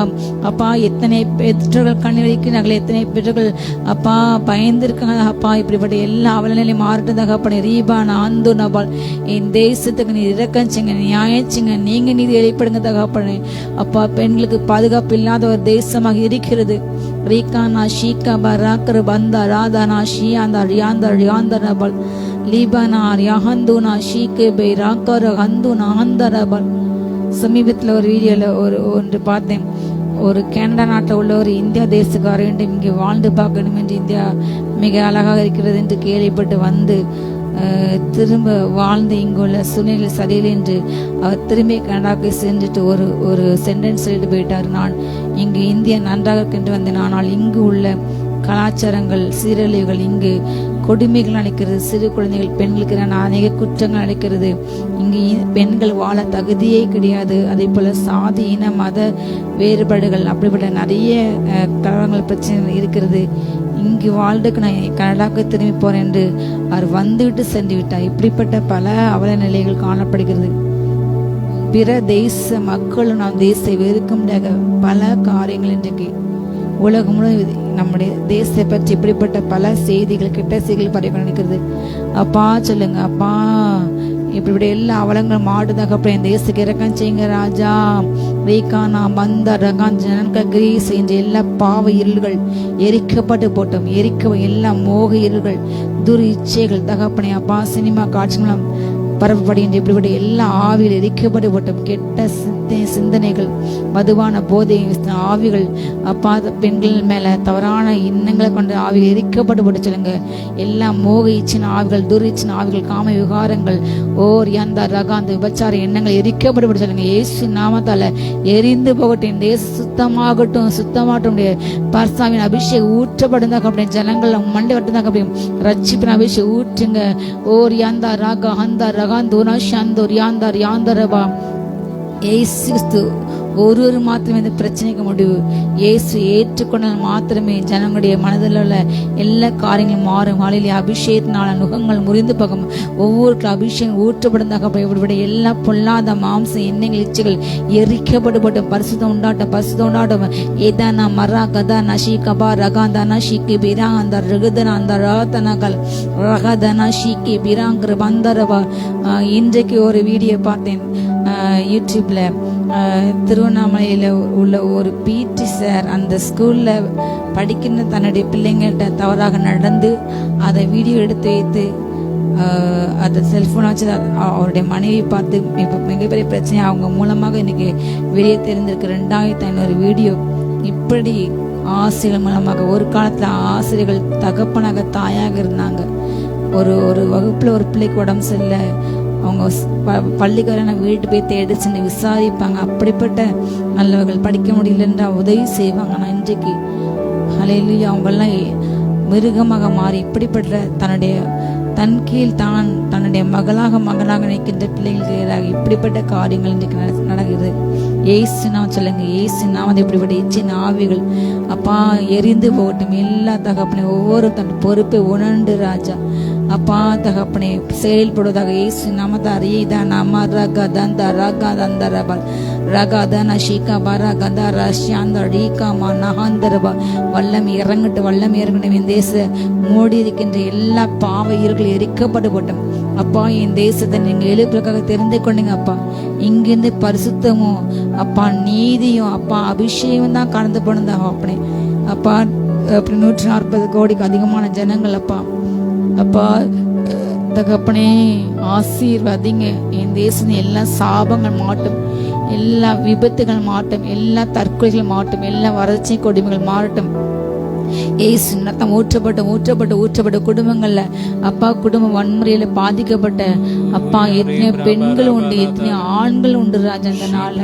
அப்பா எத்தனை பெற்றோர்கள் கண்ணீர் வைக்கிறார்கள், எத்தனை பெற்றோர்கள் அப்பா பயந்திருக்காங்க. அப்பா இப்படிப்பட்ட எல்லா அவல நிலையும் மாறட்டும் தகப்பனை. ரீபான் ஆந்து நபால் என் தேசத்துக்கு நீ இறக்கச்சிங்க, நியாயச்சிங்க, நீங்க நீதி வெளிப்படுங்க தகப்பனை. அப்பா பெண்களுக்கு பாதுகாப்பு இல்லாத ஒரு தேசமாக இருக்கிறது. ரீகானா ஷீகா பராக்கர் பந்தா ராதானா ஷியாந்தா ரியாந்தா ரியாந்தா நபல் லீபானா ரியாஹந்துனா ஷீகே பை ராக்கர் ஹந்துனா ஹந்தரபல். சமீபத்தில் ஒரு வீடியோல ஒன்று பார்த்தேன். ஒரு கனடா நாட்டில் உள்ள ஒரு இந்தியா தேசக்காரர் என்று இங்கே வாழ்ந்து பார்க்கணும் என்று, இந்தியா மிக அழகாக இருக்கிறது என்று கேள்விப்பட்டு திரும்ப வாழ்ந்து இங்குள்ள சூழ்நிலை சரியில்லை என்று அவர் திரும்பி கனடாவுக்கு சென்றுட்டு ஒரு சென்டென்ஸ் சொல்லிட்டு போயிட்டார். நான் இங்கு இந்தியா நன்றாக இருக்கின்ற வந்தேன், ஆனால் இங்கு உள்ள கலாச்சாரங்கள், சீரழிவுகள், இங்கு கொடுமைகள் அளிக்கிறது, சிறு குழந்தைகள், பெண்களுக்கு அநேக குற்றங்கள் அளிக்கிறது. இங்கு பெண்கள் வாழ தகுதியே கிடையாது. அதே போல சாதி, இன, மத வேறுபாடுகள், அப்படிப்பட்ட நிறைய கலவரங்கள், பிரச்சனைகள் இருக்கிறது. இங்கு வாழ்றதுக்கு நான் கனடாவுக்கு திரும்பி போறேன் என்று அவர் வந்துவிட்டு சென்று விட்டார். இப்படிப்பட்ட பல அவல நிலைகள் காணப்படுகிறது. பிற தேச மக்களும் நாம் தேசத்தை வெறுக்க முடியாத பல காரியங்கள் இன்றைக்கு உலகம் முழுவதும் நம்முடைய தேசத்தை பற்றி இப்படிப்பட்ட பல செய்திகள், கெட்ட செய்திகள் பரவி கொண்டிருக்கிறது. அப்பா சொல்லுங்க அப்பா, இப்படி எல்லா அவலங்களும் மாடு தகப்பனே இந்த தேசத்துக்கு இறக்கம் செய்யுங்க ராஜா. ரீகானா பந்த ரகான் ஜனக கிரீஸ் என்ற எல்லா பாவ இருள்கள் எரிக்கப்பட்டு போட்டோம். எல்லா மோக இருள்கள் துர் இச்சைகள் தகப்பனே அப்பா சினிமா காட்சிகளும் பரப்பப்படுகின்ற இப்படிப்பட்ட எல்லா ஆவிகள் எரிக்கப்பட்டு போட்டோம். கெட்ட சிந்தனைகள் மதுவான போதை ஆவிகள் அப்பா பெண்கள் மேல தவறான எண்ணங்களை கொண்ட ஆவிகள் எரிக்கப்பட்டு போட்டு சொல்லுங்க. எல்லா மோக இச்சின ஆவிகள் துர் இச்சின ஆவிகள் காம விகாரங்கள் ஓர் யந்த ரகாந்த விபச்சார எண்ணங்கள் எரிக்கப்பட்டு போட்டு சொல்லுங்க. இயேசு நாமத்தால எரிந்து போகட்டும். தேசம் சுத்தமாட்டும் பர்சாவின் அபிஷேகம் ஊற்றப்படுந்தாங்க அப்படின்னு ஜனங்கள் மண்டை வட்டுந்தாங்க அப்படின்னு ரட்சிப்பின் அபிஷேகம் ஊற்றுங்க. ஓர் யந்த ரகா அந்த ரகாந்தோனா ஷந்தோர் யாந்தார் யாந்தரபா ஏசு ஒரு மாத்திரமே இந்த பிரச்சனைக்கு முடிவு. இயேசு ஏற்றுக்கொண்டால் மாத்திரமே ஜனங்களுடைய மனதில் உள்ள எல்லா காரியங்களும் மாறும். ஆளிலே அபிஷேகத்தினால நுகங்கள் முறிந்து போகும். ஒவ்வொரு அபிஷேகம் ஊற்றப்படுந்தாக இப்படிப்பட்ட எல்லா பொல்லாத மாம்சம் எண்ணெய்கள் இச்சைகள் எரிக்கப்பட்டு பரிசுத்தம் உண்டாட்டம் ஏதானா மரா கதா நஷி கபா ரகாந்தானா ஷீக்கி பிரா அந்த ரகுதனா அந்த ராத்தனகள் ரகதனா ஷீக்கி பிராங்கிற பந்தரவா. இன்றைக்கு ஒரு வீடியோ பார்த்தேன் யூடியூப்ல. திருவண்ணாமலையில உள்ள ஒரு பிடி சார் அந்த ஸ்கூல்ல படிக்கின்ற தன்னுடைய பிள்ளைங்கள்ட்ட தவறாக நடந்து அதை வீடியோ எடுத்து வைத்து அதை செல்போன் வச்சு அவருடைய மனைவி பார்த்து இப்போ மிகப்பெரிய பிரச்சனை அவங்க மூலமாக இன்னைக்கு வெளியே தெரிந்திருக்கு. 2500 வீடியோ. இப்படி ஆசிரியர்கள் மூலமாக ஒரு காலத்துல ஆசிரியர்கள் தகப்பனாக தாயாக இருந்தாங்க. ஒரு வகுப்புல ஒரு பிள்ளைக்கு உடம்பு சரியில்லை, அவங்க பள்ளிக்காரன வீட்டு போய் தேடி சென்று விசாரிப்பாங்க. அப்படிப்பட்ட நல்லவர்கள் படிக்க முடியலன்ற உதவி செய்வாங்க. ஆனால் இன்றைக்கு ஹல்லேலூயா அவங்கெல்லாம் மிருகமாக மாறி இப்படிப்பட்ட தன் கீழ் தன்னுடைய மகனாக நினைக்கின்ற பிள்ளைகளுக்கு எதிராக இப்படிப்பட்ட காரியங்கள் இன்றைக்கு நடக்குது. ஏசு நாம் சொல்லுங்க. ஏசு நாம் வந்து இப்படிப்பட்ட இச்சின் ஆவிகள் அப்பா எரிந்து போகட்டும். எல்லா தகப்பனையும் ஒவ்வொரு தன் பொறுப்பை உணர்ந்து ராஜா அப்பா தகப்பனே செயல்படுவதாக இயேசு நாமத்தால் ரீதானா ரகதந்த ரகதந்தரபல் ரகதன ஷீகா பரகத ரஷ்யாந்த ரீகாமா நகாந்தரபா. வல்லம் இறங்கட்டும். என் தேச மூடி இருக்கின்ற எல்லா பாவ இருள்கள் எரிக்கப்பட்டு போட்டோம். அப்பா என் தேசத்தை நீங்க எழுப்புறதுக்காக தெரிந்து கொண்டீங்க அப்பா. இங்கிருந்து பரிசுத்தமும் அப்பா நீதியும் அப்பா அபிஷேகம் தான் கடந்து போனதாக அப்படி அப்பா. அப்படி 140 கோடிக்கு அதிகமான ஜனங்கள் அப்பா தகப்பனே ஆசீர்வதிங்க. என் தேசம் எல்லா சாபங்கள் மாட்டும், எல்லா விபத்துகள் மாட்டும், எல்லா தற்கொலைகள் மாட்டும், எல்லா வறட்சி கொடுமைகள் மாறட்டும். ஏசு ரத்தம் ஊற்றப்பட்ட குடும்பங்கள்ல அப்பா குடும்ப வன்முறையில பாதிக்கப்பட்ட அப்பா எத்தனை பெண்கள் உண்டு, எத்தனை ஆண்கள் உண்டு ராஜா. அந்த நாள்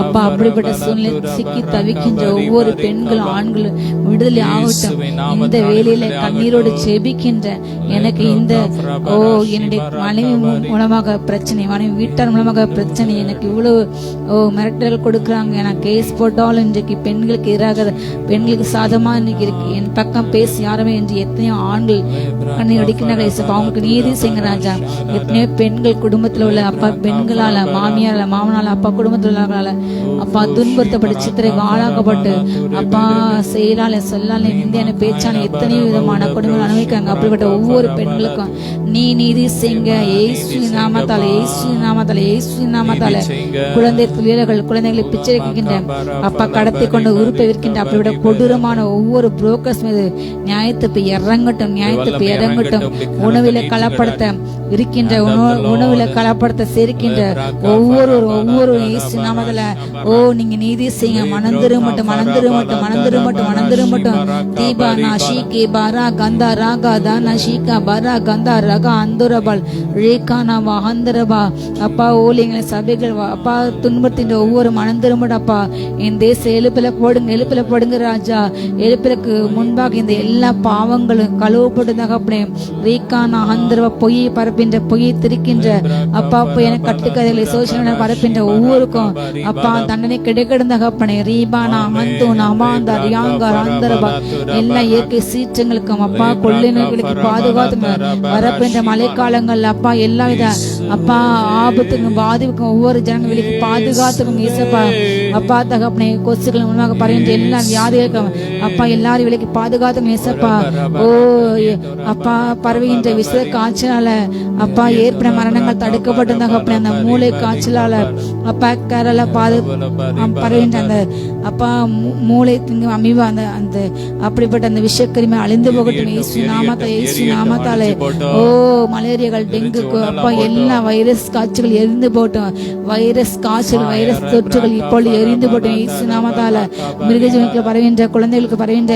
அப்பா அப்படிப்பட்ட சூழ்நிலை சிக்கி தவிக்கின்ற ஒவ்வொரு பெண்களும் ஆண்களும் விடுதலை ஆகட்டும். இந்த வேலையில கண்ணீரோடு ஜெபிக்கின்ற எனக்கு இந்த என்னுடைய மனைவி மூலமாக பிரச்சனை, மனைவி வீட்டார் மூலமாக பிரச்சனை, எனக்கு இவ்வளவு மிரட்டல் கொடுக்குறாங்க, நான் கேஸ் போட்டாலும் இன்றைக்கு பெண்களுக்கு எதிராக பெண்களுக்கு சாதமா இன்னைக்கு இருக்கு, என் பக்கம் பேசி யாருமே என்று எத்தனையோ ஆண்கள் கண்ணீர் அடிக்கிறார்கள். அவங்களுக்கு நீதி செய்யுங்க ராஜா. எத்தனையோ பெண்கள் குடும்பத்துல உள்ள அப்பா பெண்களால மாமியால மாமனால அப்பா குடும்பத்தில் உள்ளவர்களால அப்பா துன்புறுத்தப்பட்டு சித்திரைக்கு ஆளாக்கப்பட்டு அப்பா செயலால சொல்லால இந்தியான பேச்சால எத்தனையோ விதமான குடும்பங்கள் அனுபவிக்கிறாங்க. அப்படிப்பட்ட ஒவ்வொரு பெண்களுக்கும் நீ நீதி செய்யுங்க. இயேசு நாமத்தால குழந்தை வீரர்கள் குழந்தைகளை பிச்சை வைக்கின்ற அப்பா கடத்தி கொண்டு உறுப்பை விற்கின்ற அப்படிப்பட்ட கொடூரமான ஒவ்வொரு புரோக்கர்ஸ் மீது நியாயத்துக்கு இறங்கட்டும். உணவில கலப்படுத்த இருக்கின்ற உணவுல கலப்படுத்த சேர்க்கின்ற ஒவ்வொரு இயேசு நாமத்துல நீங்க நீதி செய்யுங்க. மனந்திருமட்டும் தீபா நாஷிகே பாரா கந்தா ராகா தானா ஷீகா பாரா கந்தா ரகா அந்துரபல் ரேகானா வஹந்தரபா. அப்பா ஓலிங்களை சபைகள் அப்பா துன்பத்தின் ஒவ்வொரு மனந்திருமட்டும் அப்பா. என் தேச எழுப்பில போடுங்க ராஜா. எழுப்பிலுக்கு முன்பாக இந்த எல்லா பாவங்களும் கழுவப்பட்டதாக அப்படி ரீகானா அந்தரபா பொய்யை பரப்பின்ற பொய்யை திரிக்கின்ற அப்பா பொய்யான கட்டுக்கதைகளை சோசியல் பரப்பின்ற ஒவ்வொருக்கும் அப்பா தண்டனை கிடைக்கிடுந்தாக அப்பனே ரீபானா அந்தூன் அமாந்தா ரியாங்கா அந்தரபா. எல்லா இயற்கை சீற்றங்களுக்கும் அப்பா கொள்ளைகளுக்கு பாதுகாத்துங்க. வரப்போன்ற மழைக்காலங்கள் அப்பா எல்லா வித அப்பா ஆபத்துக்கும் பாதிப்புக்கும் ஒவ்வொரு ஜனங்களுக்கு பாதுகாத்துக்கும் இயேசப்பா. அப்பா தகப்பனே கொசுக்கள் மூலமாக பரவின்ற எல்லா வியாதிகளுக்கும் அப்பா எல்லாரும் விலைக்கு பாதுகாத்துக்கும் இயேசப்பா. ஓ அப்பா பரவுகின்ற விஷ காய்ச்சலால அப்பா ஏற்பட மரணங்கள் தடுக்கப்பட்டு தகப்பனே அந்த மூளை காய்ச்சலால அப்பா கரல பரவுகின்ற அந்த அப்பா மூளை அமிவா அந்த அந்த அப்படிப்பட்ட அந்த விஷக்கிருமி அழிந்து போகட்டும் இயேசு நாமத்தால, இயேசு நாமத்தாலே. ஓ மலேரியாக்கள் டெங்குக்கு அப்பா எல்லா வைரஸ் காய்ச்சல்கள் எரிந்து போட்டோம். வைரஸ் காய்ச்சல் வைரஸ் தொற்றுகள் இப்பொழுது எரிந்து போட்டோம் இயேசு நாமத்தால. மிருகஜீவனுக்கு பரவின்ற குழந்தைகளுக்கு பரவின்ற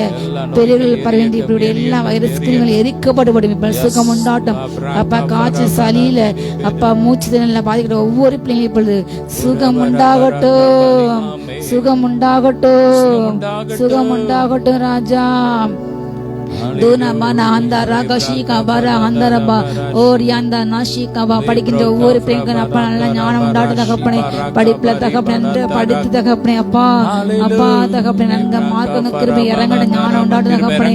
பெரியவர்கள் பரவின்ற இப்படி எல்லா வைரஸ் கிருமிகள் எரிக்கப்படும். இப்ப சுகம் உண்டாட்டம் அப்பா. காய்ச்சல் சளியில அப்பா மூச்சு திணறல பாதிக்கிற ஒவ்வொரு பிள்ளைங்களும் இப்பொழுது சுகம் உண்டாகட்டும், சுகம் உண்டாகட்டும், சுகம் உண்டாகட்டும் ராஜா. படிக்கின்ற ஒவ்வொரு பெண்கள் அப்பா நல்ல ஞானம் உண்டாட்டு தகப்பனே. படிப்புல தகப்பனே படித்து தகப்பனே அப்பா அப்பா தகப்பனே நன்க மார்க்கங்க கிருபை இறங்கட ஞானம் உண்டாட்டு தகப்பனே.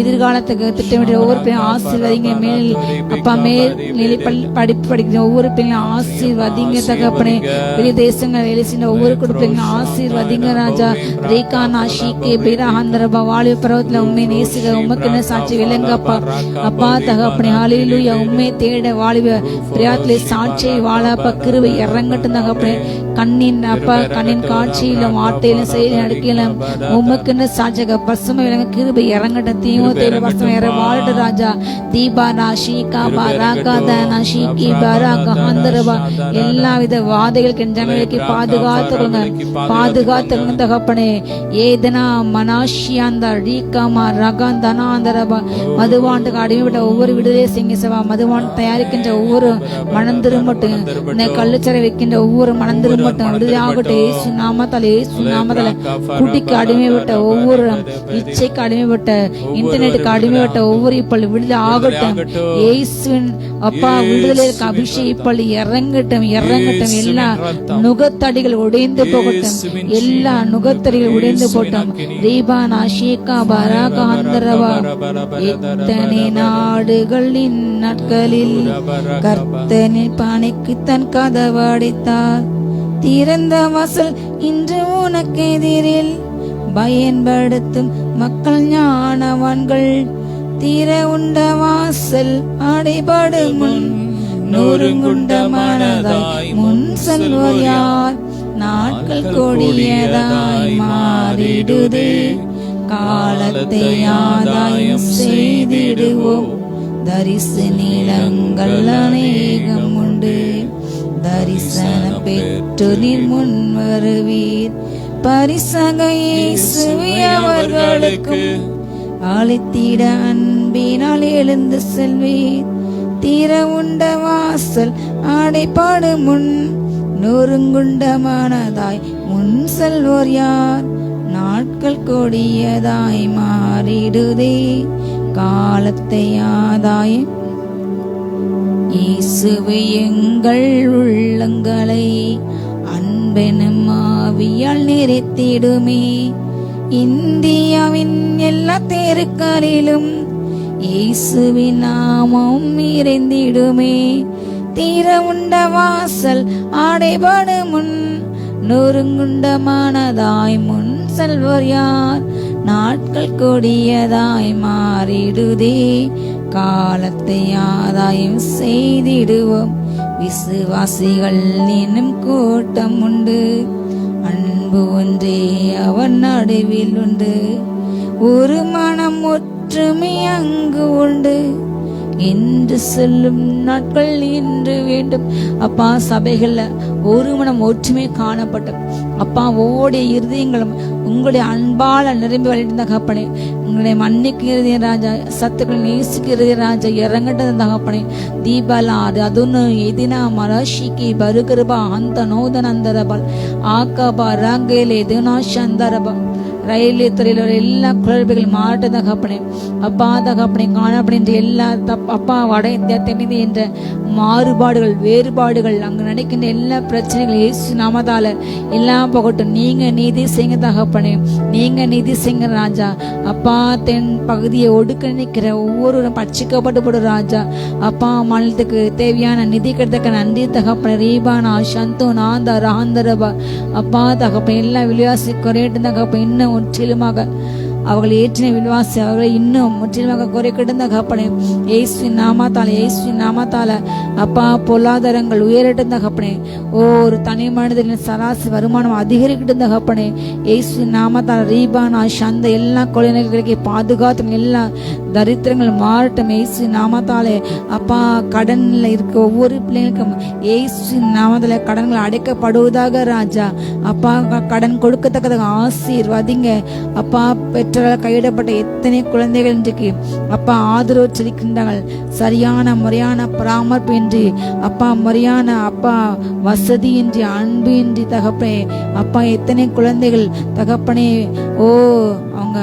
எதிர்காலத்துக்கு திட்டமிட்ட ஒவ்வொரு பெண்ணும் ஆசீர்வதிங்க. மேல் அப்பா மேல் நிலை படிப்பு படிக்கிற ஒவ்வொரு பெண்ணும் ஆசீர்வதிங்க தகப்பனே. வெளி தேசங்கள் வேலை செய்ய ஒவ்வொரு குடும்பங்களும் ஆசீர்வதிங்க ராஜா. ரேகா நாஷிகே பேராந்தரபா வாலிப பருவத்துல உண்மை நேசிக்க உமக்கு சாட்சி விளங்கப்பா அப்பா தகப்பனே. ஹல்லேலூயா. உண்மை தேட வாலிப பிரியாத்திலே சாட்சியை வாழப்பா கிருபை இறங்கட்டும் தகப்பனே. கண்ணின் அப்பா கண்ணின் காட்சியிலும் வார்த்தையிலும் செயலிலும் அடுக்கையிலும் உமக்குன்னு சாட்சியாக பசுமை விளங்க கிருபை இறங்கட்டும். தீமோத்தேயுல பசுமை இற வாழட்டு ராஜா. தீபா நாஷிகா பாராகா நாஷிகி பாராகா ஹந்தரபா எல்லா வித வாதைகளுக்கு ஜனங்களுக்கு பாதுகாத்துக்கொள்ளுங்க, பாதுகாத்துக்கொள்ளுங்க தகப்பனே. ஏதனா மனாஷியாந்தா ரீகாமா ரகாந்தனா மதுவாண்டுக்கு அடிமைப்பட்ட ஒவ்வொரு விடுதலை செய்யுங்க சவா. மதுவான் தயாரிக்கின்ற ஒவ்வொரு மனம் திரும்பட்டும். கள்ளுச்சரை வைக்கின்ற ஒவ்வொரு மனம் திரும்பட்டும் விடுதலை ஆகட்டும் இயேசு நாமத்தால, இயேசு நாமத்தால. குட்டிக்கு அடிமைப்பட்ட ஒவ்வொரு இச்சைக்கு அடிமைப்பட்ட இன்டர்நெட்டுக்கு அடிமைப்பட்ட ஒவ்வொரு இப்பொழுது விடுதலை ஆகட்டும் இயேசுவின் அப்பா. விடுதலைக்கு அபிஷேகம் இப்பொழுது இறங்கட்டும், இறங்கட்டும். எல்லா நுகத்தடிகள் உடைந்து போகட்டும், எல்லா நுகத்தடிகள் உடைந்து போட்டோம். ரீபா நாஷிகா பராகா ஹந்தரபா. எத்தனை நாடுகளின் நாட்களில் கர்த்தனின் பானைக்கு தன் கதவடைத்தார். திறந்த வாசல் இன்று உனக்கு எதிரில் பயன்படுத்தும் மக்கள் ஞானவான்கள். தீர உண்ட வாசல் அடைபடும் முன் நொறுங்குண்ட மனதாய் முன் செல்வோர் யார்? நாட்கள் கொடியதாய் மாறிடுதே, காலத்தை ஆதாயம் செய்திடுவோம். தரிசு நிலங்கள் அநேகம் உண்டு, தரிசனம் பெற்று நீர் முன் வருவீர். பரிசக இயேசுவே அவர்களுக்கு அழைத்திட அன்பினால் எழுந்து செல்வீர். தீர உண்ட வாசல் அடைபடும் முன் நொறுங்குண்ட மனதாய் முன் செல்வோர் யார்? நாட்கள் கொடியதாய் மாறிடுதே, காலத்தை ஆதாயம். இயேசுவே எங்கள் உள்ளங்களை அன்பெனும் ஆவியால் நிறைத்திடுமே. இந்தியாவின் எல்லா தெருக்களிலும் இயேசுவின் நாமம் நிறைந்திடுமே. தீர உண்ட வாசல் அடைபடும் முன் நொறுங்குண்ட மனதாய் முன் செல்வோர் யார்? நாட்கள் கொடியதாய் மாறிடுதே, காலத்தை ஆதாயம் செய்திடுவோம். விசுவாசிகள் இன்னும் கூட்டம் உண்டு, அன்பு ஒன்றே அவன் நடுவில் உண்டு. ஒரு மனம் ஒற்றுமை அங்கு உண்டு என்று சொல்லும் நாட்கள் இன்று வேண்டும். அப்பா சபைகள்ல ஒரு மனம் ஒற்றுமை காணப்பட்ட அப்பா ஓடைய இருதயங்களும் உங்களுடைய அன்பால நிரம்பி வழிந்த தகப்பனே. உங்களுடைய மன்னிக்கிறது ராஜா, சத்துக்களை நேசிக்கிறது ராஜா, இறங்கட்டது தகப்பனே. தீபாலாது அதுன்னு எதினா மராஷிக்கு பருகருபா அந்த நோதனந்தரபால் ஆக்காபா ராங்கேலே எதுனா சந்தரபா ரயில்வே துறையில் உள்ள எல்லா குழந்தைகள் மாவட்ட தகப்பனே அப்பா தகப்பனை காணப்படுகின்ற எல்லா அப்பா வட இந்தியா தென்னிந்தியா என்ற மாறுபாடுகள் வேறுபாடுகள் அங்கு நடக்கின்ற எல்லா பிரச்சனைகள் இயேசு நாமத்தால எல்லாம் போகட்டும். நீங்க நீதி செய்யுங்க தகப்பனே, நீங்க நீதி செய்யுங்க ராஜா. அப்பா தென் பகுதியை ஒடுக்க நிற்கிற ஒவ்வொருவரும் பட்சிக்கப்பட்டு போடும் ராஜா. அப்பா மாநிலத்துக்கு தேவையான நிதி கிடைத்தக்க நன்றி தகப்பனே. ரீபானா சந்து நாந்தா ராந்தரபா அப்பா தகப்பனே எல்லா விலைவாசி குறையட்டும் தகப்பனே. இன்னும் முற்றிலுமாக அவர்கள் ஏற்றின வில்வாசி அவர்களை இன்னும் முற்றிலுமாக குறைக்கட்டும் தகப்பனே. இயேசுவின் நாமத்தால அப்பா பொருளாதாரங்கள் உயரட்டும் தகப்பனே. ஒரு தனி மனிதனின் சராசரி வருமானம் அதிகரிக்கட்டும் தகப்பனே. இயேசுவின் நாமத்தால ரீபானா சந்த எல்லா குழந்தைகளுக்கு பாதுகாத்து எல்லா தரித்திரங்கள் மாறட்டும். இயேசுவின் நாமத்தாலே அப்பா கடன்ல இருக்க ஒவ்வொரு பிள்ளைகளுக்கும் இயேசுவின் நாமத்தால கடன்கள் அடைக்கப்படுவதாக ராஜா. அப்பா கடன் கொடுக்கத்தக்கதாக ஆசீர்வதிங்க அப்பா. பெற்றோரால் கையிடப்பட்ட எத்தனை குழந்தைகள் இன்றைக்கு அப்பா ஆதரவு செலுத்துகின்றார்கள். சரியான முறையான பராமரிப்பு இன்றி அப்பா முறையான அப்பா வசதி இன்றி அன்பு இன்றி தகப்பனே அப்பா எத்தனை குழந்தைகள் தகப்பனே அவங்க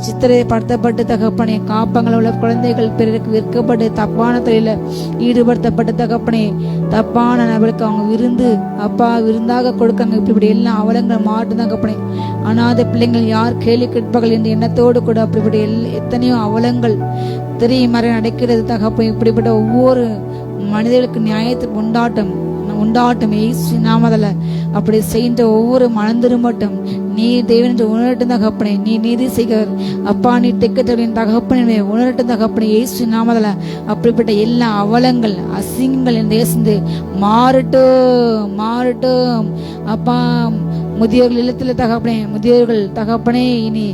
சித்திரப்படுத்தப்பட்டு தகப்பனே காப்பங்கள் உள்ள குழந்தைகள் பிறருக்கு விற்கப்பட்டு தப்பான தொழில ஈடுபடுத்தப்பட்டு தகப்பனே தப்பான நபருக்கு அவங்க விருந்தாக கொடுக்காங்க. இப்படி எல்லாம் அவலங்கள் மாட்டும் தகப்பனே. அனாதை பிள்ளைங்கள் யார் கேள்வி கேட்பார்கள் என்ற எண்ணத்தோடு கூட அப்படிப்பட்ட எத்தனையோ அவலங்கள் திரைமறை நடக்கிறது தகப்பனே. இப்படிப்பட்ட ஒவ்வொரு மனிதர்களுக்கு நியாயத்துக்கு உண்டாட்டம் இயேசு நாமதல அப்படி செய்கின்ற ஒவ்வொரு மனம் திரும்பட்டும். நீ தேவன் என்று உணரட்டும் தகப்பனே. நீ நீதி செய்கிறார் அப்பா. நீ தெக்கத்தவரின் தகப்பனே உணரட்டும் தகப்பனே. இயேசு நாமதல அப்படிப்பட்ட எல்லா அவலங்கள் அசிங்கங்கள் என் தேசந்து மாறட்டும் அப்பா. முதியோர்கள் இல்லத்துல தகப்பனே முதியோர்கள் தகப்பனே இனி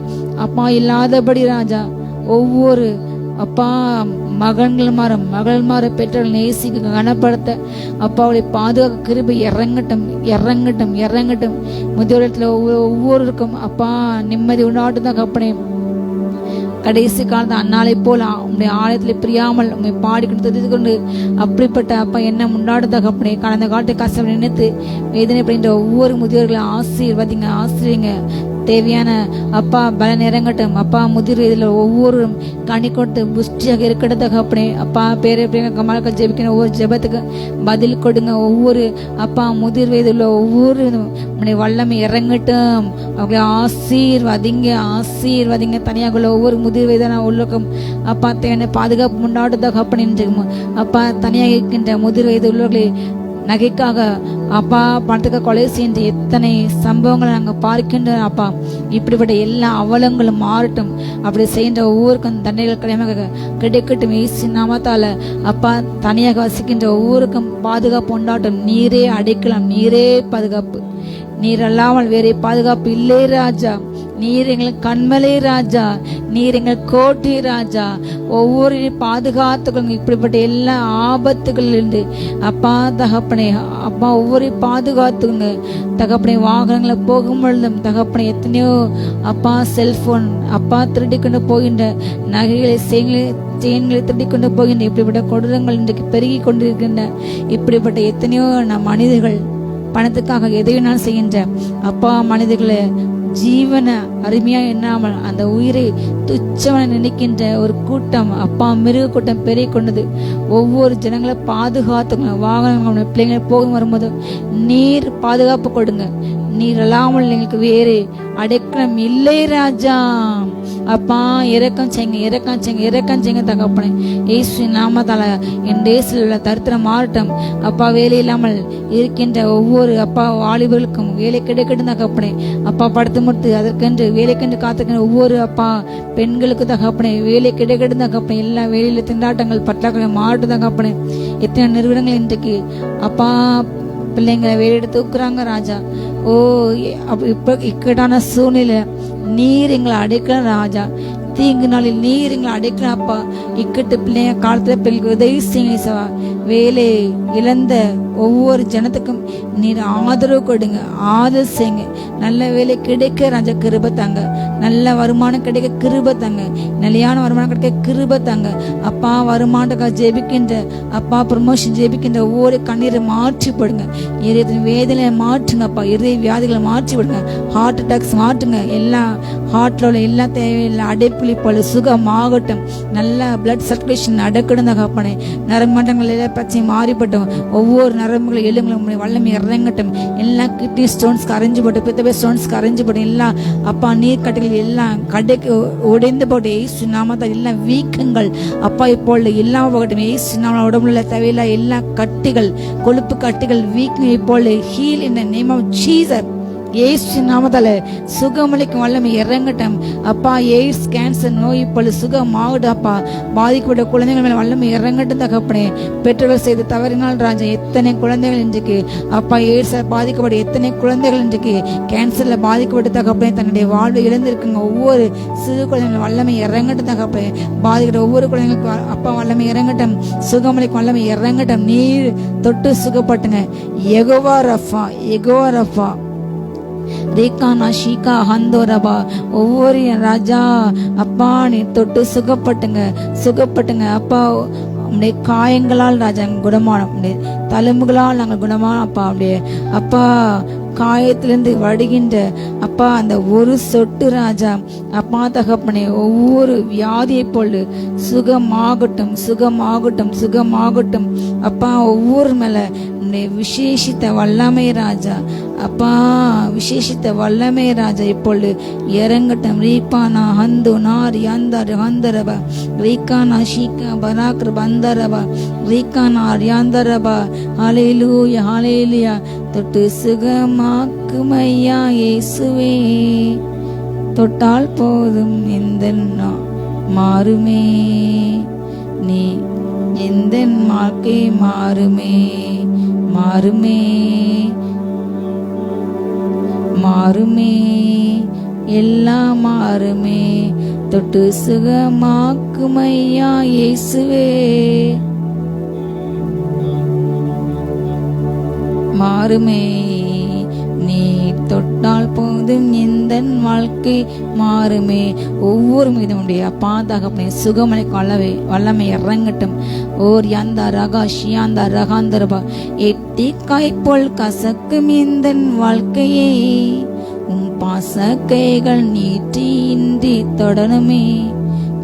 அப்பா இல்லாதபடி ராஜா ஒவ்வொரு அப்பா மகன்கள் மாற பெற்றோர்கள் நேசிக்க கனப்படுத்த அப்பா அவளை பாதுகாக்க கிருபை இறங்கட்டும். முதியோரத்துல ஒவ்வொருக்கும் அப்பா நிம்மதி உண்டாட்டும் தகப்பனே. கடைசி காலத்து அந்நாளை போல் உங்களுடைய ஆலயத்தில் பிரியாமல் உண்மை பாடிக்கொண்டு தெரிந்து கொண்டு அப்படிப்பட்ட அப்பா என்ன உண்டாடும் தகப்பனே. கடந்த காலத்தை கஷ்டம் நினைத்து வேதனைப்படுகின்ற ஒவ்வொரு முதியோர்களையும் ஆசிரியங்க தேவையான அப்பா பலன் இறங்கட்டும் அப்பா. முதிர் வயதில் ஒவ்வொரு கனி கொடுத்து புஷ்டியாக இருக்கட்டும் தகப்பனே அப்பா. கமலக்க ஜெபிக்கிற ஒவ்வொரு ஜெபத்துக்கு பதில் கொடுங்க. ஒவ்வொரு அப்பா முதிர் வயதில் ஒவ்வொரு வல்லமை இறங்கட்டும். அவங்களை ஆசீர்வதிங்க தனியாக உள்ள ஒவ்வொரு முதிர் வயதான உள்ளக்கும் அப்பா தேவையான பாதுகாப்பு முன்னாடு தகப்பன் அப்பா. தனியாக இருக்கின்ற முதிர் வயது உள்ளவர்களை நகைக்காக அப்பா பணத்துக்கு கொலை செய்கின்ற எத்தனை சம்பவங்களை நாங்கள் பார்க்கின்றோம் அப்பா. இப்படிப்பட்ட எல்லா அவலங்களும் மாறட்டும். அப்படி செய்கின்ற ஒவ்வொருக்கும் தண்டனைகள் கடமையாக கிடைக்கட்டும் இயேசு நாமத்தால அப்பா. தனியாக வசிக்கின்ற ஒவ்வொருக்கும் பாதுகாப்பு உண்டாட்டும். நீரே அடைக்கலாம், நீரே பாதுகாப்பு. நீர் அல்லாமல் வேறே பாதுகாப்பு இல்லை ராஜா. நீர் எங்களுக்கு கண்மலை ராஜா, நீர் எங்கள் கோட்டை ராஜா. ஒவ்வொரு பாதுகாத்துக்கள் இப்படிப்பட்ட எல்லா ஆபத்துகளிலிருந்து அப்பா தகப்பனே அப்பா ஒவ்வொரு பாதுகாத்துங்க தகப்பனே. வாகனங்களை போகும் பொழுதும் தகப்பனே எத்தனையோ அப்பா செல்போன் அப்பா திருடி கொண்டு போகின்ற நகைகளை செயின்களை திருடி கொண்டு போகின்ற இப்படிப்பட்ட கொடூரங்கள் இன்றைக்கு பெருகி கொண்டிருக்கின்ற இப்படிப்பட்ட எத்தனையோ மனிதர்கள் பணத்துக்காக எதையும் செய்கின்ற அப்பா மனிதர்களை ஜீவன அருமையா எண்ணாமல் அந்த உயிரை துச்சவன நினைக்கின்ற ஒரு கூட்டம் அப்பா மிருக கூட்டம் பெருகி கொண்டது. ஒவ்வொரு ஜனங்களை பாதுகாத்துங்க. வாகனங்கள் பிள்ளைங்களை போகும் வரும்போது நீர் பாதுகாப்பு கொடுங்க. நீர் அல்லாமல் எங்களுக்கு வேறு அடைக்கலம் இல்லை ராஜா. அப்பா இறக்கம் செய்யுங்க தகப்பனே. இயேசு நாமத்தால என் தேசத்தில் உள்ள தரித்திரம் மாறட்டும் அப்பா. வேலை இல்லாமல் இருக்கின்ற ஒவ்வொரு அப்பா வாலிபர்களுக்கும் வேலை கிடைக்கட்டும் தகப்பனே அப்பா. படுத்து முடித்து அதற்கென்று வேலைக்கென்று காத்துக்கின்ற ஒவ்வொரு அப்பா பெண்களுக்கு தகப்பனே வேலை கிடைக்கட்டும் தகப்பனே. எல்லா வேலையில திண்டாட்டங்கள் பற்றாக்குறை மாறட்டும் தகப்பனே. எத்தனை நிறுவனங்கள் இன்றைக்கு அப்பா பிள்ளைங்களை வேலையிட தூக்குறாங்க ராஜா. இப்ப இக்கட்டான சூழ்நிலை நீர் எங்களை அடைக்கலாம் ராஜா. தீங்கு நாளில் நீர் எங்களை அடைக்கலாப்பா. இக்கட்டு பிள்ளைங்க காலத்துல பிள்ளைக்கு உதவி செய்யுங்க ஏசப்பா. வேலை இழந்த ஒவ்வொரு ஜனத்துக்கும் நீர் ஆதரவு கொடுங்க, ஆதரவு செய்யுங்க. நல்ல வேலை கிடைக்க ராஜா கிருபை தாங்க, நல்ல வருமானம் கிடைக்க கிருபை தாங்க, நிலையான வருமானம் கிடைக்க கிருபை தாங்க அப்பா. வருமானத்துக்காக ஜெபிக்கின்ற அப்பா, ப்ரமோஷன் ஜெபிக்கின்ற ஒவ்வொரு கண்ணீரை மாற்றி போடுங்க. இதய வேதனையை மாற்றுங்க அப்பா, இதய வியாதிகளை மாற்றி விடுங்க, ஹார்ட் அட்டாக்ஸ் மாற்றுங்க. எல்லாம் ஹார்ட்ல உள்ள எல்லா தேவையில்லை அடைப்புலி போல சுகமாகட்டும். நல்ல பிளட் சர்க்குலேஷன் நடக்கணும் தகப்பனே. நரம்பு மண்டங்கள் எல்லா பிரச்சனையும் மாறிப்பட்டும். ஒவ்வொரு நரம்புகளை எலும்புகளும் வல்லமை இறங்கட்டும். எல்லா கிட்னி ஸ்டோன்ஸ்க்கு அரைஞ்சு போட்டு, பித்தப்பை ஸ்டோன்ஸ்க்கு அரைஞ்சு போட்டு, எல்லாம் அப்பா நீர் கட்டிகள் எல்லாம் கடைக்கு உடைந்து போட்டு ஏசு நாமத்தால் எல்லாம் வீக்கங்கள் அப்பா இப்போ எல்லாம் போகட்டும். ஏசு நாம உடம்புல தேவையில்லை எல்லா கட்டிகள், கொழுப்பு கட்டிகள், வீக்கம் இப்போ heal in the name of Jesus. ஏசு நாமத்தால சுகமளிக்கும் வல்லமை இறங்கட்டும் அப்பா. எய்ட்ஸ் கேன்சர் நோய் இப்பொழுது சுகமாகட்டும் அப்பா. பாதிக்கப்பட்ட குழந்தைகள் மேல வல்லமை இறங்கட்டும் தகப்பனே. பெற்றோர்கள் செய்த தவறினால் ராஜா எத்தனை குழந்தைகள் இன்றைக்கு அப்பா எய்ட்ஸ்ல பாதிக்கப்பட்ட எத்தனை குழந்தைகள் இன்றைக்கு கேன்சர்ல பாதிக்கப்பட்ட தகப்பனே தன்னுடைய வாழ்வை இழந்திருக்குங்க. ஒவ்வொரு சிறு குழந்தைகள் வல்லமை இறங்கட்டும் தகப்பனே. பாதிக்கிற ஒவ்வொரு குழந்தைகளுக்கும் அப்பா வல்லமை இறங்கட்டும், சுகமளிக்கும் வல்லமை இறங்கட்டும். நீர் தொட்டு சுகப்பட்டுங்க. யெகோவா ரஃபா, யெகோவா ரஃபா, ரேகானா ஷீகா ஹந்தோரபா. ஒவ்வொரு ராஜா அப்பா நீ தொட்டு சுகப்பட்டுங்க, சுகப்பட்டுங்க அப்பா. உடைய காயங்களால் ராஜா குணமானோம், உடைய தழும்புகளால் நாங்கள் குணமான அப்பா. அப்படியே அப்பா காயத்திலிருந்து வடுகின்ற அப்பா அந்த ஒரு சொட்டு ராஜா அப்பா தகப்பனே ஒவ்வொரு வியாதியை போல சுகமாகட்டும், சுகமாகட்டும், சுகமாகட்டும் அப்பா. ஒவ்வொரு மேல விசேஷித்த வல்லமை ராஜா அப்பா, விசேஷித்த வல்லமை ராஜா இப்பொழுது இறங்கட்டும். ரீபானா ஹந்து நாரி அந்தர் ஹந்தரபா, ரீகானா ஷீகா பராக்ர பந்தரபா, ரீகானா ரியாந்தரபா. ஹalleluya, ஹalleluya. தொட்டு சுகமாக்குமையா இயேசுவே, தொட்டால் போதும் இந்த மாறுமே, நீ எந்த வாழ்க்கை மாறுமே, மாறுமே, மாறுமே, எல்லாம் மாறுமே. தொட்டு சுகமாக்குமையா இயேசுவே, மாறுமே, நீ தொட்டால் போதும் இந்த வாழ்க்கை மாறுமே. ஒவ்வொரு மீதுடைய அப்பா தகப்பனே சுகமலை கொள்ளவே வல்லமை இறங்கட்டும். ஓர் யாந்தா ரகா ஷியாந்தா ரகாந்தரபா. எட்டி காய்போல் கசக்கும் இந்த வாழ்க்கையை உன் பாச கைகள் நீட்டி இன்றி தொடருமே.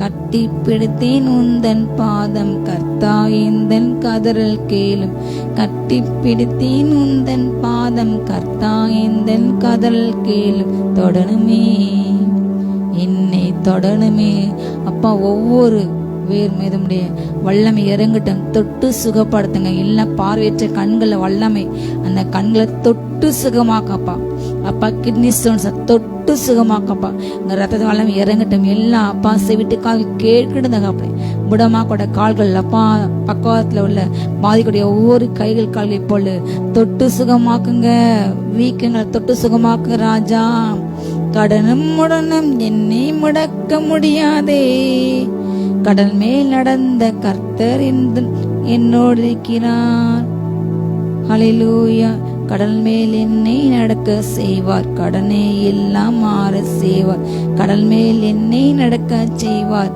கட்டி பிடித்தேன் உந்தன் பாதம் கர்த்தா எந்தன் கதறல் கேளும். கட்டி பிடித்தேன் உந்தன் பாதம் கர்த்தா எந்தன் கதறல் கேளும். தொடணுமே, என்னை தொடணுமே அப்பா. ஒவ்வொரு வேர் மீதுடைய வல்லமை இறங்கட்டும். தொட்டு சுகப்படுத்துங்க. எல்லா பார்வையற்ற கண்களை வல்லமை அந்த கண்களை தொட்டு சுகமாக்கப்பா அப்பா. கிட்னி ஸ்டோன்ஸ் தொட்டு சுகமாக்கப்பா. இந்த ரத்தத்தை வல்லமை இறங்கட்டும். எல்லாம் அப்பா செவிட்டுக்காக கேட்கிடுங்க அப்படி. புடமா கூட கால்கள் அப்பா பக்கவாதத்துல உள்ள பாதிக்கூடிய ஒவ்வொரு கைகள் கால்களை போல தொட்டு சுகமாக்குங்க. வீக்கங்களை தொட்டு சுகமாக்குங்க ராஜா. கடனும் உடனும் என்னை முடக்க முடியாதே. கடல் மேல் நடந்த கர்த்தர் என்னோடு இருக்கிறார். ஹல்லேலூயா. கடல் மேல் என்னை நடக்க செய்வார், கடனை எல்லாம் மாற செய்வார். கடல் மேல் என்னை நடக்க செய்வார்,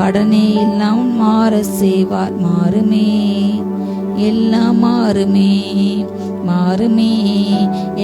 கடனை எல்லாம் மாற செய்வார். மாறுமே, எல்லாம் மாறுமே, மாறுமே.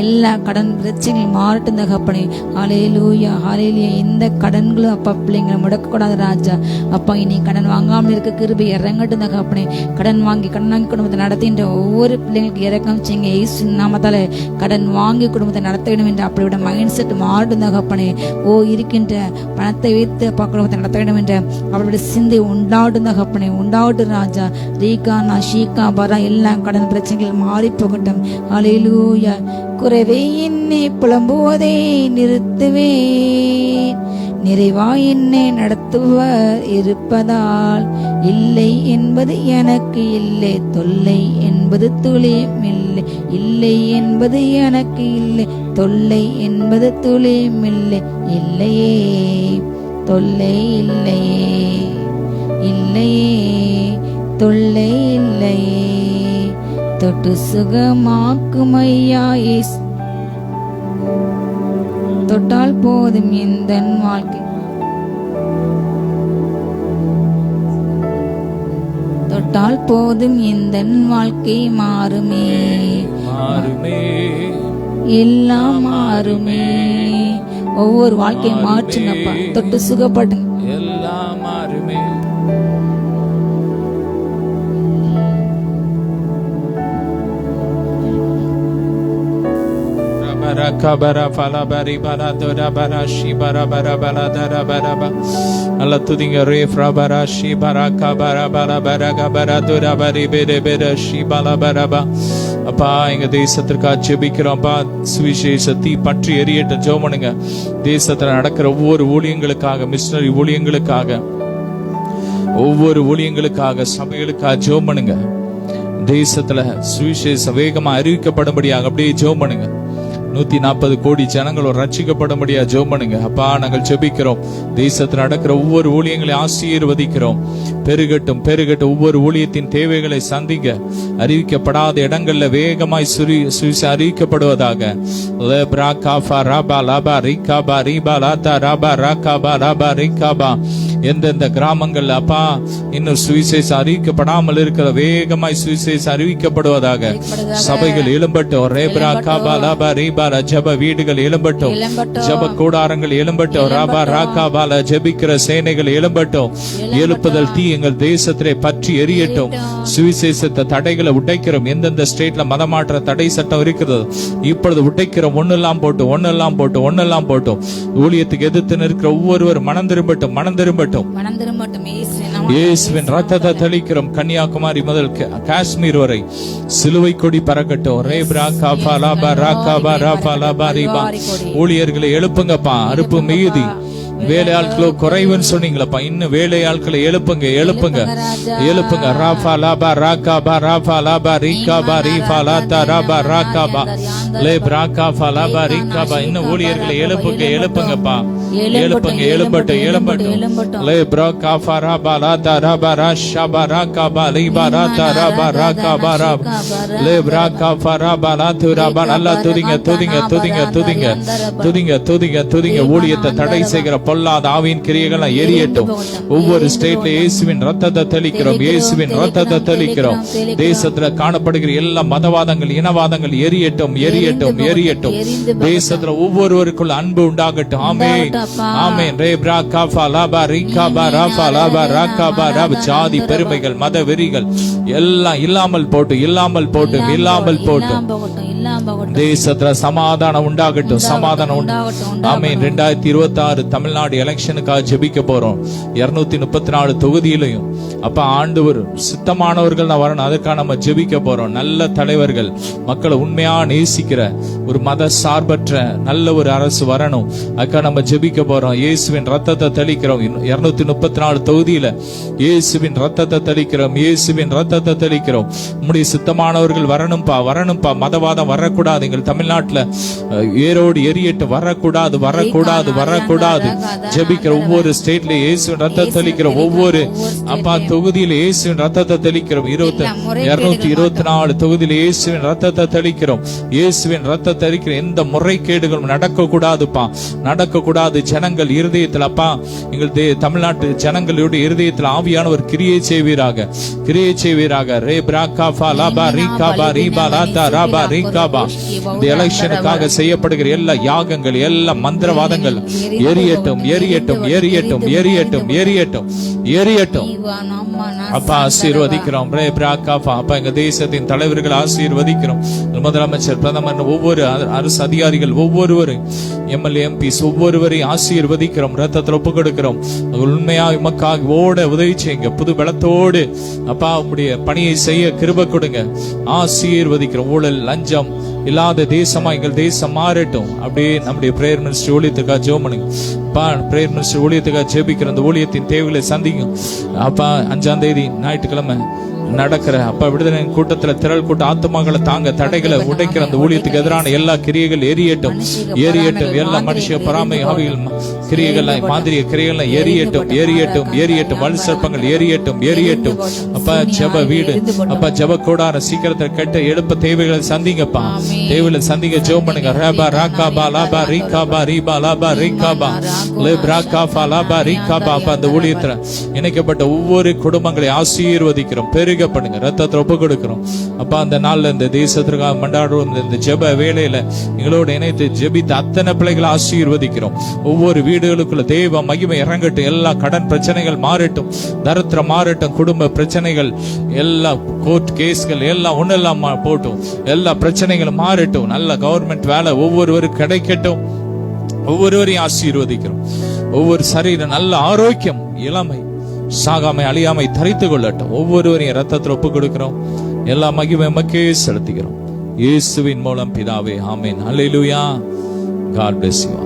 எல்லா கடன் பிரச்சனைகள் மாறட்டும் தகப்பனே. ஹல்லேலூயா, ஹல்லேலூயா. எந்த கடன்களும் அப்பா பிள்ளைங்களை முடக்கக்கூடாது ராஜா. அப்பா இனி கடன் வாங்காமல் இருக்க கிருபை இறங்கட்டும் தகப்பனே. கடன் வாங்கி குடும்பத்தை நடத்துகின்ற ஒவ்வொரு பிள்ளைங்களுக்கு இறக்கம் செய்யுங்க இயேசு நாமத்தால. கடன் வாங்கி குடும்பத்தை நடத்த வேண்டும் என்று அப்படியோட மைண்ட் செட் மாறட்டும் தகப்பனே. ஓ இருக்கின்ற பணத்தை வைத்து அப்பா குடும்பத்தை நடத்த வேண்டும் என்ற அவருடைய சிந்தை உண்டாட்டும் தகப்பனே. உண்டாட்டும் ராஜா. ரீகானா ஷீகா பரா எல்லா கடன் பிரச்சனைகள் மாறி போகட்டும். ஹல்லேலூயா. குறைவை என்னை புலம்புவதை நிறுத்துவேன், நிறைவாய் என்னை நடத்துவர் இருப்பதால். இல்லை என்பது எனக்கு இல்லை, தொல்லை என்பது துளியும் இல்லை. இல்லை என்பது எனக்கு இல்லை, தொல்லை என்பது துளியும் இல்லை. இல்லையே தொல்லை இல்லையே, இல்லையே தொல்லை இல்லையே. தொட்டு சுகமாக்கும் ஐயா இயேசு, தொட்டால் போதும் எந்தன் வாழ்க்கை, தொட்டால் போதும் எந்தன் வாழ்க்கை மாறுமே, மாறுமே, எல்லாம் மாறுமே. ஒவ்வொரு வாழ்க்கையை மாற்றுங்கப்பா, தொட்டு சுகப்படுங்க, எல்லாம் மாறுமே. அல்ல துதிங்க ரே ஃப்ரபரா ஷிபரா கபரா பரபரா கபரா துரபரி பெர பெர ஷிபலா பரபா. அப்பா எங்க தேசத்திற்காக ஜெபிக்கிறோம்ப்பா, சுவிசேஷத்தை பற்றி எரியட்டும். ஜெபமுங்க. தேசத்துல நடக்கிற ஒவ்வொரு ஊழியங்களுக்காக, மிஷனரி ஊழியங்களுக்காக, ஒவ்வொரு ஊழியங்களுக்காக, சபைகளுக்காக ஜெபம் பண்ணுங்க. தேசத்துல சுவிசேஷம் வேகமா அறிவிக்கப்படும்படியாக அப்படியே ஜெபம் பண்ணுங்க. 140 கோடி ஜனங்களும் ரட்சிக்கப்படும்படியா ஜெபம் பண்ணுங்க. அப்பா நாங்கள் ஜெபிக்கிறோம். தேசத்தில் நடக்கிற ஒவ்வொரு ஊழியங்களை ஆசீர்வதிக்கிறோம். பெருகட்டும் பெருகட்டும். ஒவ்வொரு ஊழியத்தின் தேவைகளை சந்திக்க அறிவிக்கப்படாத இடங்கள்ல வேகமாய் அறிவிக்கப்படுவதாக. எந்தெந்த கிராமங்கள்ல அப்பா இன்னும் சுவிசேஷம் அறிவிக்கப்படாமல் இருக்கிற வேகமாய் சுவிசேஷம் அறிவிக்கப்படுவதாக. சபைகள் எழும்பட்டும். ரேப்ரா காபா லாபா ரீபாலா ஜப வீடுகள் எழும்பட்டும். ஜப கூடாரங்கள் எழும்பட்டும். ராபா ராகாபால ஜபிக்கிற சேனைகள் எழும்பட்டும். எழுப்புதல் தீ எங்கள் தேசத்திலே பற்றி எரியட்டும். சுவிசேஷத்தை தடைகளை உடைக்கிறோம். எந்தெந்த ஸ்டேட்ல மதமாற்ற தடை சட்டம் இருக்கிறது இப்பொழுது உடைக்கிறோம். ஒன்னெல்லாம் போட்டோம். ஊழியத்துக்கு எதிர்த்து நிற்கிற ஒவ்வொருவர் மனம் திரும்பட்டும். இயேசுவின் ரத்தத்தை தெளிக்கிறோம். கன்னியாகுமரி முதல் காஷ்மீர் வரை சிலுவை கொடி பறக்கட்டும். ஊழியர்களை எழுப்புங்கப்பா. அறுப்பு மிகுதி, வேலையாட்களோ குறைவுன்னு சொன்னீங்களப்பா. இன்னும் வேலையாட்களை எழுப்புங்க. ராபா லாபா ராகாபா ராபா லாபா ரீகாபா ரீபா லாதா ராபா ராகாபா லேப் ராகாபா லாபா ரீகாபா. இன்னும் ஊழியர்களை எழுப்புங்கப்பா. எழும்பட்டும். லேப் ராகாபா ராபா லாதா ராபா ராஷாபா ராகாபா லீபா ராதா ராபா ராகாபா ராப் லேப் ராகாபா ராபா லாது ராபா. நல்லா துதிங்க. ஊழியத்தை தடை செய்கிற பொல்லாத ஆவியின் கிரியைகள் எரியட்டும். ஒவ்வொரு ஸ்டேட்ல இயேசுவின் ரத்தத்தை தெளிக்கிறோம். தேசத்துல காணப்படுகிற எல்லா மதவாதங்கள், இனவாதங்கள் எரியட்டும். தேசத்துல ஒவ்வொருவருக்குள்ள அன்பு உண்டாகட்டும். ஆமென். ரேப்ரா காஃபா லாபா ரீகாபா ராஃபா லாபா ராகாபா ராப். ஜாதி பெருமைகள், மத வெறிகள் எல்லாம் இல்லாமல் போட்டும். தேசத்துல சமாதானம் உண்டாகட்டும். ஆமென். 2026 தமிழ்நாடு எலெக்ஷனுக்காக ஜெபிக்க போறோம். 234 தொகுதியிலையும் அப்ப ஆண்டவர் சுத்தமானவர்கள் தான் வரணும். அதுக்காக நம்ம ஜெபிக்க போறோம். நல்ல தலைவர்கள், மக்களை உண்மையா நேசிக்கிற ஒரு மத சார்பற்ற நல்ல ஒரு அரசு வரணும். அதுக்காக நம்ம ஜெபிக்க போறோம். இயேசுவின் ரத்தத்தை தெளிக்கிறோம். 234 தொகுதியில இயேசுவின் ரத்தத்தை தெளிக்கிறோம். நம்முடைய சுத்தமானவர்கள் வரணும்பா. மதவாதம் வரக்கூடாது. எங்கள் தமிழ்நாட்டுல ஏரோடு எரியட்டும். வரக்கூடாது. ஜெபிக்கிற ஒவ்வொரு ஸ்டேட்ல இயேசுவின் ரத்தத்தை தெளிக்கிறோம். ஒவ்வொரு அப்பா தொகுதியில இயேசுவின் ரத்தத்தை தெளிக்கிறோம். 224 தொகுதியில இயேசுவின் ரத்தத்தை தெளிக்கிறோம். எந்த முறைகேடுகளும் நடக்கக்கூடாது. ஜனங்கள் இருதயத்தில் அப்பா, எங்கள் தமிழ்நாட்டு ஜனங்களுடைய இருதயத்தில் ஆவியானவர் கிரியை செய்வீராக. ரே பிராகாபா லாபா ரீகாபா ரீபா லாதா ராபா ரீகாபா. இந்த எலெக்ஷனுக்காக செய்யப்படுகிற எல்லா யாகங்கள், எல்லா மந்திரவாதங்கள் எரியட்டும். அப்பா ஆசீர்வதிக்கிறோம். அப்பா எங்க தேசத்தின் தலைவர்கள் ஆசீர்வதிக்கிறோம். முதலமைச்சர், பிரதமர், ஒவ்வொரு அரசு அதிகாரிகள், ஒவ்வொருவரும் எம்எல்ஏ, எம்பிஸ் ஒவ்வொருவரையும் ஆசீர்வதிக்கிறோம். ரத்தத்தில் ஒப்பு கொடுக்கிறோம். உண்மையாக மக்கள் ஓட உதவி செய்யுங்க. புது பலத்தோடு அப்பா உங்களுடைய பணியை செய்ய கிருபை கொடுங்க. ஆசீர்வதிக்கிறோம். ஊழல், லஞ்சம் இல்லாத தேசமா எங்கள் தேசம் மாறட்டும். அப்படியே நம்முடைய பிரேயர் மினிஸ்ட்ரி ஊழியத்துக்காக ஜெபம் பண்ணுங்க. பிரேயர் மினிஸ்ட்ரி ஊழியத்துக்காக ஜெபிக்கிற அந்த ஊழியத்தின் தேவைகளை சந்திக்கும். அப்பா 5ஆம் தேதி ஞாயிற்றுக்கிழமை நடக்கிற அப்பா விடுதலை கூட்டத்துல திரள் கூட்ட ஆத்துமாக்களை தாங்க தடைகளை உடைக்கிற அந்த ஊழியத்துக்கு எதிரான எல்லா கிரியைகள் எரியட்டும் எரியட்டும். எல்லா மனுஷ பராமை ஆவிகள் கிரியைகள் மாதிரிய கிரியைகள் எரியட்டும் எரியட்டும் எரியட்டும். வலு சர்ப்பங்கள் எரியட்டும் எரியட்டும். அப்பா ஜெப வீடு அப்பா ஜெப கூடார சீக்கிரத்தை கட்ட எழுப்ப தேவைகளை சந்திங்கப்பா. தேவைகளை சந்திங்க. ஜெபம் பண்ணுங்க. ரபா ராகாபா லாபா ரீகாபா ரீபா லாபா ரீகாபா லேப்ராகாபா லாபா ரீகாபா. அந்த ஊழியத்துல இணைக்கப்பட்ட ஒவ்வொரு குடும்பங்களை ஆசீர்வதிக்கிறோம். பெருக பண்ணுங்க. ரத்தத்தை ஒப்பு கொடுக்கிறோம் அப்பா. அந்த நாள்ல இந்த தேசத்திற்காக மண்டாடுவோம். இந்த ஜெப வேளையில எங்களோட இணைத்து ஜெபித்த அத்தனை பிள்ளைகளை ஆசீர்வதிக்கிறோம். ஒவ்வொரு வீடுகளுக்குள்ள தேவ மகிமை இறங்கட்டும். எல்லா கடன் பிரச்சனைகள் மாறட்டும். தரித்திரம் மாறட்டும். குடும்ப பிரச்சனைகள் எல்லா கோர்ட் கேஸ்கள் எல்லாம் ஒன்னெல்லாம் போட்டும். எல்லா பிரச்சனைகளும் மாறட்டும். நல்ல கவர்மெண்ட் வேலை ஒவ்வொருவரும் கிடைக்கட்டும். ஒவ்வொருவரையும் ஆசீர்வதிக்கிறோம். ஒவ்வொரு சரீரம் நல்ல ஆரோக்கியம் இளமை சாகாமை அழியாமை தரித்து கொள்ளட்டும். ஒவ்வொருவரையும் ரத்தத்தில் ஒப்பு கொடுக்கிறோம். எல்லா மகிமை மக்கே செலுத்துகிறோம். இயேசுவின் மூலம் பிதாவே, ஆமென். ஹல்லேலூயா. God bless you.